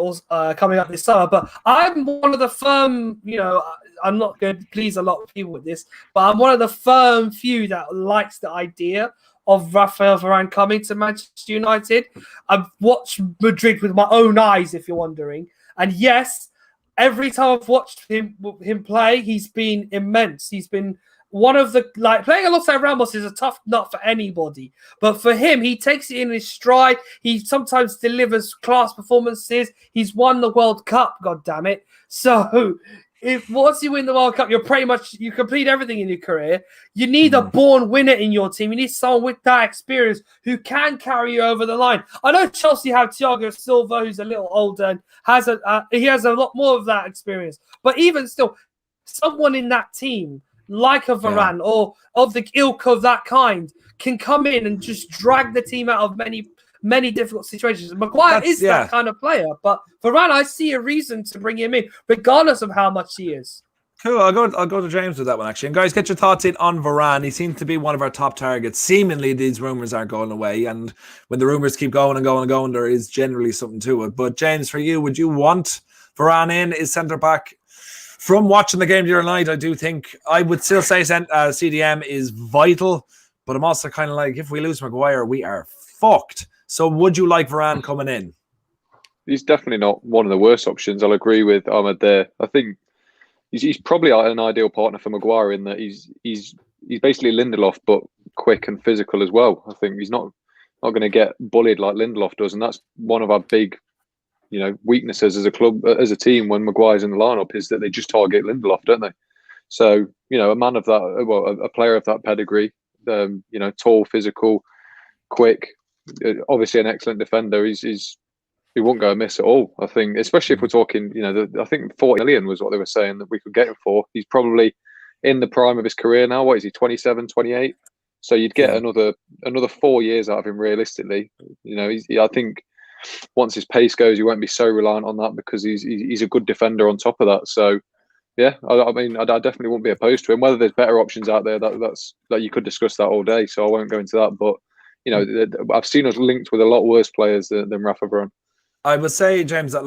A: coming up this summer. But I'm one of the firm, I'm not going to please a lot of people with this, but I'm one of the firm few that likes the idea of Raphael Varane coming to Manchester United. I've watched Madrid with my own eyes, if you're wondering. And yes, every time I've watched him play, he's been immense. He's been one of the, playing alongside Ramos is a tough nut for anybody. But for him, he takes it in his stride. He sometimes delivers class performances. He's won the World Cup, God damn it. So once you win the World Cup, you complete everything in your career. You need a born winner in your team. You need someone with that experience who can carry you over the line. I know Chelsea have Thiago Silva, who's a little older and he has a lot more of that experience. But even still, someone in that team, like a Varane or of the ilk of that kind, can come in and just drag the team out of many difficult situations. Maguire is that kind of player, but Varane, I see a reason to bring him in, regardless of how much he is.
B: Cool. I'll go to James with that one, actually. And guys, get your thoughts in on Varane. He seems to be one of our top targets. Seemingly, these rumours aren't going away. And when the rumours keep going and going and going, there is generally something to it. But James, for you, would you want Varane in? Is centre-back? From watching the game the other night, I do think I would still say CDM is vital, but I'm also kind of like, if we lose Maguire, we are fucked. So would you like Varane coming in?
G: He's definitely not one of the worst options. I'll agree with Ahmed there. I think he's probably an ideal partner for Maguire in that he's basically Lindelof, but quick and physical as well. I think he's not going to get bullied like Lindelof does, and that's one of our big weaknesses as a club, as a team, when Maguire's in the lineup, is that they just target Lindelof, don't they? So, a man of that, a player of that pedigree, tall, physical, quick, obviously an excellent defender. He won't go amiss at all. I think, especially if we're talking, I think 40 million was what they were saying that we could get him for. He's probably in the prime of his career now. What is he, 27, 28? So you'd get another 4 years out of him realistically. I think once his pace goes, you won't be so reliant on that because he's a good defender on top of that. So, yeah, I definitely won't be opposed to him. Whether there's better options out there, that's you could discuss that all day. So I won't go into that. But I've seen us linked with a lot worse players than Rafa Varane.
B: I would say, James, that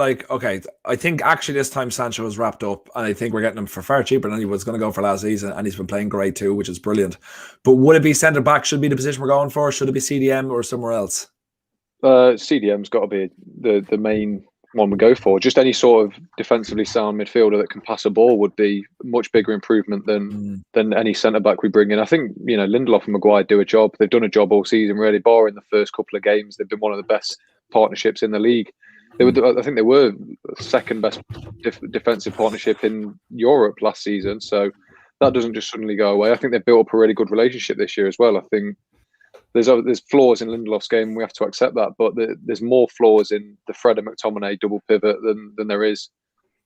B: I think actually this time Sancho is wrapped up, and I think we're getting him for far cheaper than he was going to go for last season, and he's been playing great too, which is brilliant. But would it be centre back? Should be the position we're going for? Should it be CDM or somewhere else?
G: CDM's got to be the main one we go for. Just any sort of defensively sound midfielder that can pass a ball would be a much bigger improvement than any centre back we bring in. I think Lindelof and Maguire do a job. They've done a job all season, really. Barring the first couple of games, they've been one of the best partnerships in the league. I think they were second best defensive partnership in Europe last season. So that doesn't just suddenly go away. I think they've built up a really good relationship this year as well. I think there's flaws in Lindelof's game. We have to accept that, but there's more flaws in the Fred and McTominay double pivot than there is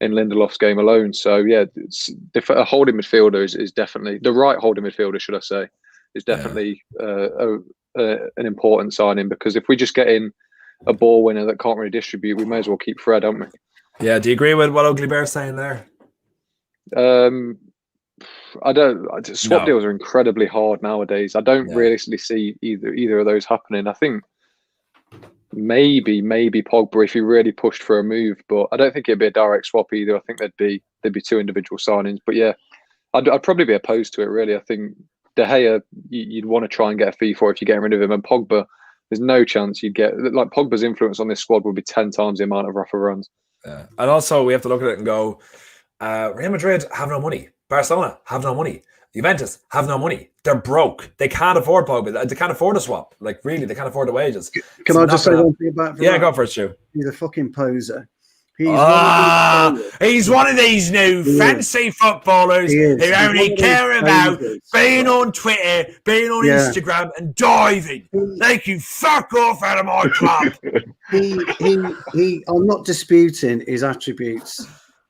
G: in Lindelof's game alone. So yeah, a holding midfielder is definitely the right holding midfielder, should I say, is definitely an important signing, because if we just get in a ball winner that can't really distribute, we may as well keep Fred, don't we?
B: Yeah. Do you agree with what Ugly Bear's saying there?
G: I don't. Swap deals are incredibly hard nowadays. I don't realistically see either of those happening. I think maybe Pogba if he really pushed for a move, but I don't think it'd be a direct swap either. I think there'd be two individual signings. But yeah, I'd probably be opposed to it. Really, I think De Gea you'd want to try and get a fee for if you're getting rid of him, and Pogba, there's no chance you'd get, like, Pogba's influence on this squad would be 10 times the amount of Rafa runs.
B: Yeah. And also we have to look at it and go, Real Madrid have no money. Barcelona have no money. Juventus have no money. They're broke. They can't afford Pogba. They can't afford a swap. Like, really, they can't afford the wages.
C: Can I just say one thing about that?
B: Yeah, go for it, Stu.
C: He's a fucking poser.
B: He's one of these new fancy footballers who only care about being on Twitter, being on Instagram, and diving. They can fuck off out of my club.
C: I'm not disputing his attributes,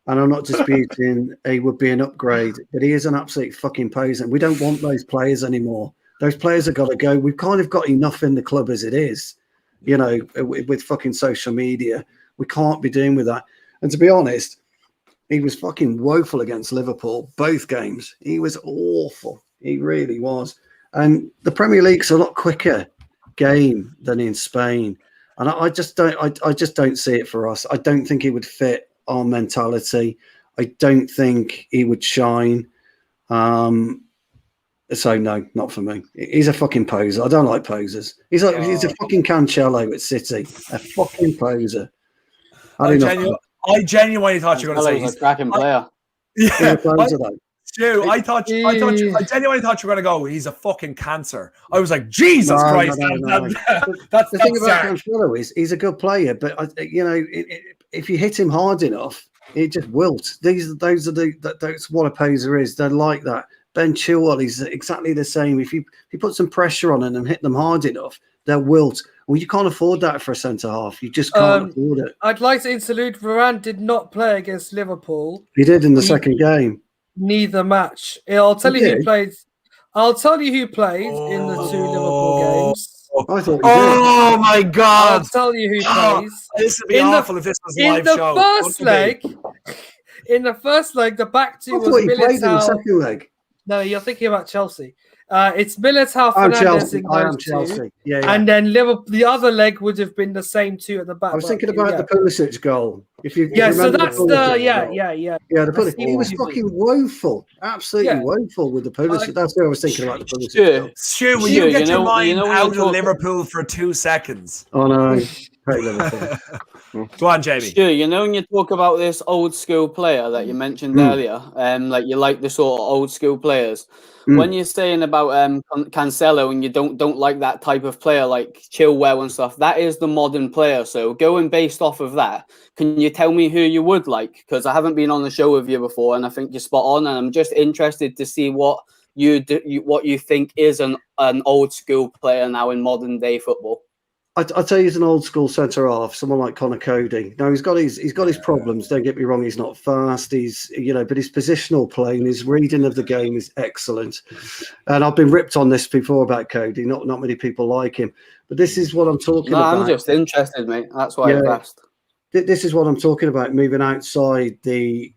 C: and I'm not disputing he would be an upgrade, but he is an absolute fucking poser. We don't want those players anymore. Those players have got to go. We've kind of got enough in the club as it is, you know, with fucking social media. We can't be doing with that. And to be honest, he was fucking woeful against Liverpool, both games. He was awful. He really was. And the Premier League's a lot quicker game than in Spain. And I just don't see it for us. I don't think he would fit our mentality. I don't think he would shine. So no, not for me. He's a fucking poser. I don't like posers. He's a fucking Cancelo at City. A fucking poser. I
B: genuinely thought you were going to say
H: he's a cracking player.
B: Yeah, Stu, I genuinely thought you were going to go, he's a fucking cancer. I was like, Jesus Christ.
C: That's the thing about Cancelo is he's a good player, but if you hit him hard enough, it just wilts. That's what a poser is. They're like that. Ben Chilwell is exactly the same. If you put some pressure on them and hit them hard enough, they'll wilt. Well, you can't afford that for a centre half. You just can't afford it.
A: I'd like to interlude. Varane did not play against Liverpool.
C: He did in the second game.
A: Neither match. I'll tell you who played. I'll tell you who played in the 2 Liverpool games.
C: I thought.
B: Oh my God!
A: I'll tell you who plays.
B: This would be awful if this was a live show.
A: In the first leg, the back two
C: I
A: was
C: thought he played in the
A: Militao.
C: second leg.
A: No, you're thinking about Chelsea. It's Militao,
C: I'm
A: Fernandes,
C: Chelsea. Yeah.
A: And then Liverpool. The other leg would have been the same 2 at the back.
C: I was thinking about the Pulisic goal. If you
A: so that's the
C: the Pulisic. He was fucking woeful, absolutely woeful with the Pulisic. That's what I was thinking about the Pulisic.
B: Stu, will you get your mind out of Liverpool for 2 seconds?
C: Oh no.
B: Go on, Jamie.
H: Stu, when you talk about this old school player that you mentioned earlier, like you like the sort of old school players. When you're saying about Cancelo and you don't like that type of player like Chilwell and stuff, that is the modern player. So going based off of that, can you tell me who you would like? Because I haven't been on the show with you before, and I think you're spot on. And I'm just interested to see what you think is an old school player now in modern day football.
C: I'd say he's an old school centre half, someone like Conor Cody. Now he's got his problems. Don't get me wrong, he's not fast. But his positional play and his reading of the game is excellent. And I've been ripped on this before about Cody. Not many people like him, but this is what I'm talking about.
H: I'm just interested, mate. That's why I've asked.
C: This is what I'm talking about. Moving outside the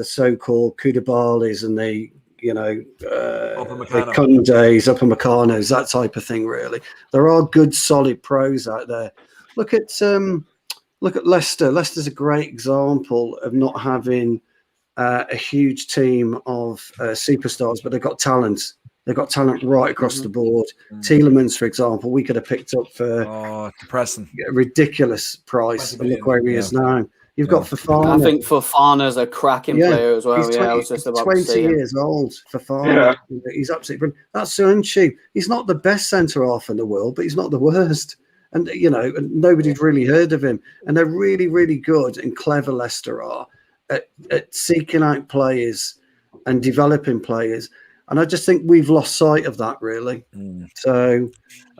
C: so-called Koulibalis and the Kundes, Upper Mecanos, that type of thing. Really, there are good, solid pros out there. Look at Leicester. Leicester's a great example of not having a huge team of superstars, but they've got talent. They've got talent right across the board. Tielemans, for example, we could have picked up for
B: depressing,
C: a ridiculous price. And look where he is now. You've got Fofana.
H: I think Fofana's a cracking player as well.
C: He's
H: I was just about
C: 20
H: to say
C: years old. Fofana. Yeah. He's absolutely brilliant. That's Soonchu. He's not the best centre half in the world, but he's not the worst. And and nobody's really heard of him. And they're really, really good and clever. Leicester are at seeking out players and developing players. And I just think we've lost sight of that, really. So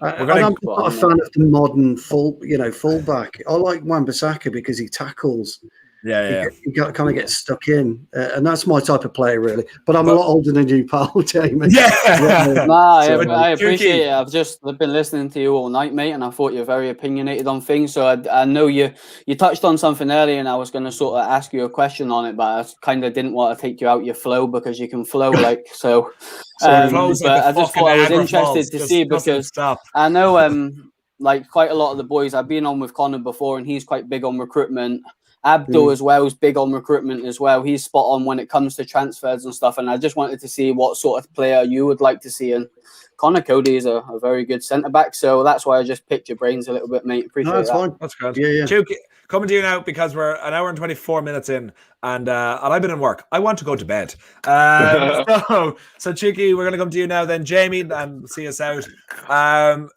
C: I'm not a fan of the modern fullback. I like Wan-Bissaka because he tackles. You kind of get stuck in, and that's my type of player, really. But I'm a lot older than you, pal, Jamie.
H: I appreciate it. I've been listening to you all night, mate, and I thought you're very opinionated on things. So I know you touched on something earlier, and I was going to sort of ask you a question on it, but I kind of didn't want to take you out your flow because you can flow like so. But I just thought I was interested to see because I know like quite a lot of the boys I've been on with Connor before, and he's quite big on recruitment. Abdul as well is big on recruitment as well. He's spot on when it comes to transfers and stuff. And I just wanted to see what sort of player you would like to see. And Connor Cody is a very good centre back, so that's why I just picked your brains a little bit, mate. Appreciate that.
C: Fine.
B: That's good.
C: Yeah.
B: Chuki, coming to you now because we're an hour and 24 minutes in, and I've been in work. I want to go to bed. So Chuki, we're going to come to you now. Then Jamie, and see us out.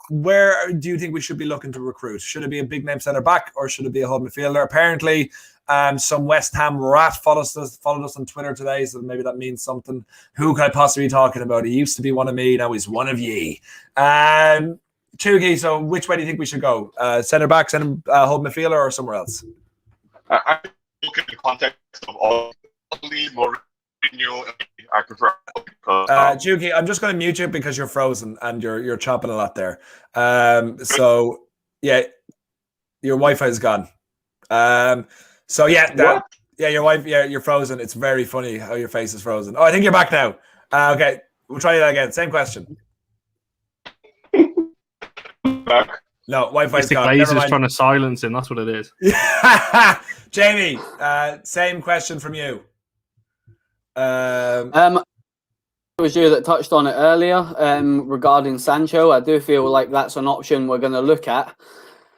B: Where do you think we should be looking to recruit? Should it be a big name centre back or should it be a hub midfielder? Apparently, some West Ham rat followed us on Twitter today, so maybe that means something. Who could I possibly be talking about? He used to be one of me, now he's one of ye. Chugi, so which way do you think we should go? Centre back, hub midfielder, or somewhere else?
I: I look at the context of all Mourinho. I prefer.
B: Chugi, I'm just going to mute you because you're frozen and you're chopping a lot there. So yeah, your Wi-Fi is gone. So yeah, your wife, you're frozen. It's very funny how your face is frozen. Oh, I think you're back now. Okay, we'll try that again. Same question.
I: Back.
B: No, Wi-Fi's
E: the
B: gone.
E: Glazer's trying to silence him. That's what it is.
B: Jamie, same question from you.
H: It was you that touched on it earlier regarding Sancho. I do feel like that's an option we're going to look at.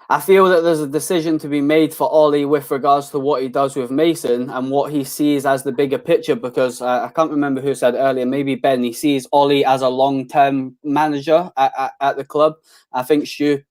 H: I feel that there's a decision to be made for Ollie with regards to what he does with Mason and what he sees as the bigger picture, because I can't remember who said earlier, maybe Ben, he sees Ollie as a long-term manager at the club. I think Stu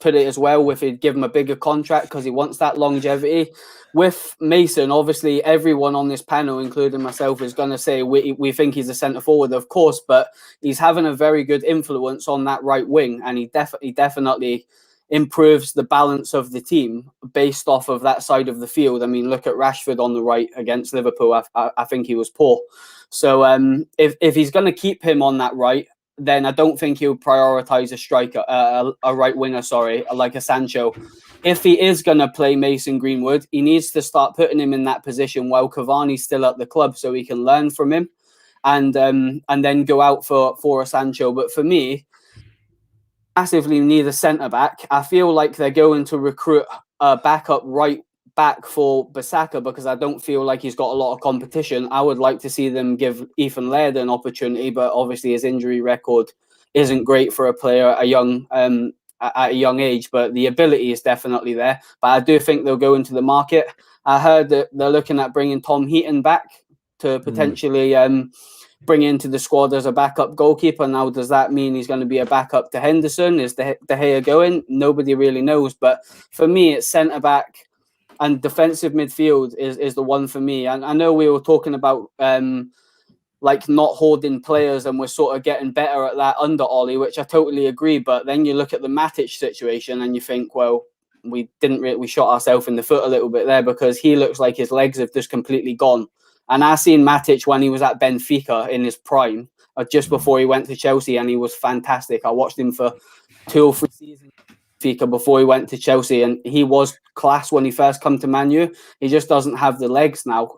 H: put it as well with he'd give him a bigger contract because he wants that longevity. With Mason, obviously everyone on this panel, including myself, is going to say we think he's a centre forward, of course, but he's having a very good influence on that right wing, and he definitely improves the balance of the team based off of that side of the field. I mean, look at Rashford on the right against Liverpool. I think he was poor. So if he's going to keep him on that right, then I don't think he'll prioritise a striker, a right winger, like a Sancho. If he is going to play Mason Greenwood, he needs to start putting him in that position while Cavani's still at the club so he can learn from him and then go out for a Sancho. But for me, massively need a centre back. I feel like they're going to recruit a backup right back for Bissaka because I don't feel like he's got a lot of competition. I would like to see them give Ethan Laird an opportunity, but obviously his injury record isn't great for a player at a young age, but the ability is definitely there. But I do think they'll go into the market. I heard that they're looking at bringing Tom Heaton back to potentially bring into the squad as a backup goalkeeper. Now, does that mean he's going to be a backup to Henderson? Is De Gea going? Nobody really knows. But for me, it's centre back and defensive midfield is the one for me. And I know we were talking about like not holding players, and we're sort of getting better at that under Ollie, which I totally agree. But then you look at the Matic situation and you think, well, we shot ourselves in the foot a little bit there because he looks like his legs have just completely gone. And I seen Matic when he was at Benfica in his prime, just before he went to Chelsea, and he was fantastic. I watched him for 2 or 3 seasons at Benfica before he went to Chelsea, and he was class when he first come to Man U. He just doesn't have the legs now.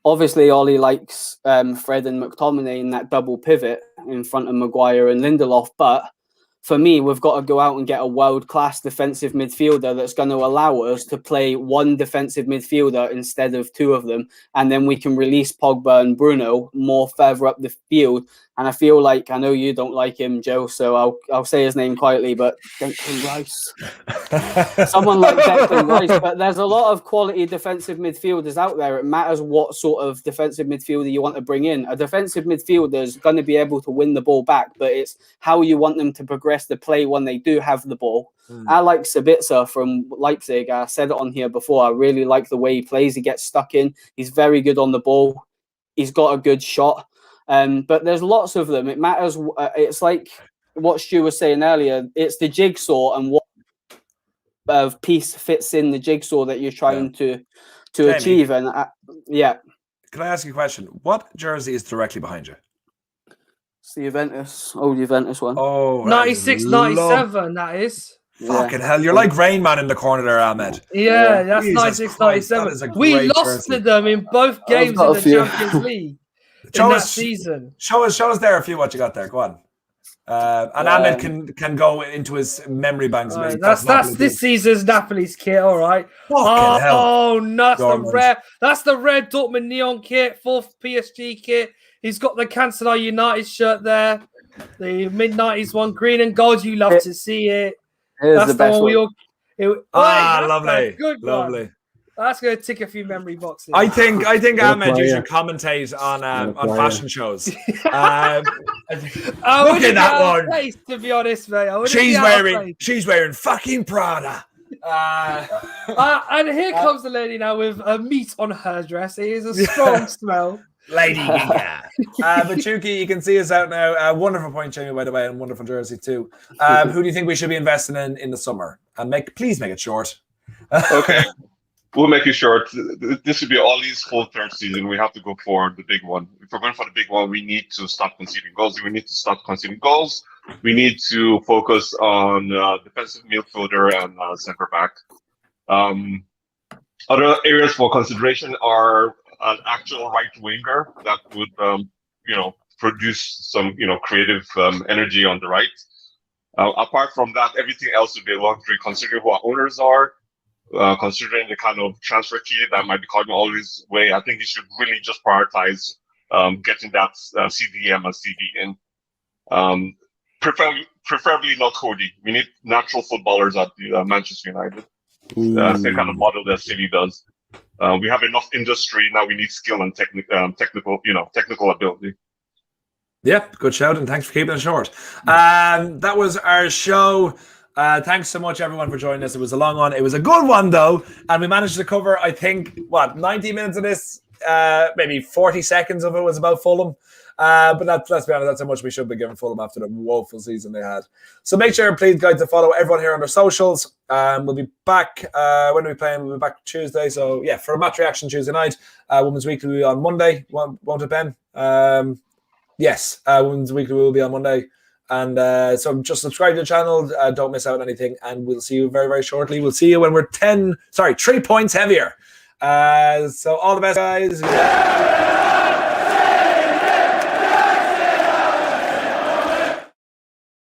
H: Obviously, Ollie likes Fred and McTominay in that double pivot in front of Maguire and Lindelof, but for me, we've got to go out and get a world-class defensive midfielder that's going to allow us to play one defensive midfielder instead of 2 of them. And then we can release Pogba and Bruno more further up the field. And I feel like, I know you don't like him, Joe, so I'll say his name quietly, but Declan Rice. Someone like Declan Rice. But there's a lot of quality defensive midfielders out there. It matters what sort of defensive midfielder you want to bring in. A defensive midfielder is going to be able to win the ball back, but it's how you want them to progress the play when they do have the ball. I like Sabitzer from Leipzig. I said it on here before. I really like the way he plays. He gets stuck in. He's very good on the ball. He's got a good shot. But there's lots of them. It matters. It's like what Stu was saying earlier. It's the jigsaw and what piece fits in the jigsaw that you're trying to
B: Jamie,
H: achieve. And yeah.
B: Can I ask you a question? What jersey is directly behind you?
H: It's the old Juventus one.
B: Oh,
A: 96, 97, that is.
B: Fucking hell, you're like Rain Man in the corner there, Ahmed.
A: Yeah, that's
B: Jesus
A: 96,
B: Christ,
A: 97.
B: that is a
A: We
B: great
A: lost
B: jersey.
A: to them in both games in the Champions League in that season.
B: Show us there a few what you got there. Go on. And Ahmed can go into his memory banks.
A: That's this season's Napoli's kit, all right.
B: Hell.
A: No, that's the red Dortmund neon kit, 4th PSG kit. He's got the Cancer United shirt there, the mid-90s one, green and gold. You love to see it.
H: Here's the best one.
B: Lovely,
A: good
B: lovely.
A: One. That's going to tick a few memory boxes.
B: I think Ahmed, you should commentate on fashion shows. Look at that one.
A: Place, to be honest, mate.
B: She's wearing fucking Prada.
A: And here comes the lady now with meat on her dress. It is a strong smell.
B: Lady Gaga. But Chuki, you can see us out now. Wonderful point, Jamie, by the way, and wonderful jersey too. Who do you think we should be investing in the summer? And please make it short.
I: Okay. We'll make it short. This should be Ollie's full third season. We have to go for the big one. If we're going for the big one, we need to stop conceding goals. We need to stop conceding goals. We need to focus on defensive midfielder and center back. Other areas for consideration are an actual right winger that would, produce some, creative energy on the right. Apart from that, everything else would be a luxury, considering who our owners are. Considering the kind of transfer key that might be coming always way, I think you should really just prioritize getting that CDM and CB in. Preferably not Cody. We need natural footballers at Manchester United. Same kind of model that City does. We have enough industry now. We need skill and technical ability.
B: Yep, good shout, and thanks for keeping it short. That was our show. Thanks so much, everyone, for joining us. It was a long one. It was a good one, though, and we managed to cover, I think, 90 minutes of this. Maybe 40 seconds of it was about Fulham. But let's be honest, that's how much we should be giving Fulham after the woeful season they had. So make sure, please, guys, to follow everyone here on their socials. We'll be back. When are we playing? We'll be back Tuesday. So, yeah, for a match reaction Tuesday night. Women's Weekly will be on Monday. Won't it, Ben? Yes, Women's Weekly will be on Monday. And so just subscribe to the channel. Don't miss out on anything. And we'll see you very, very shortly. We'll see you when we're 3 points heavier. So all the best, guys.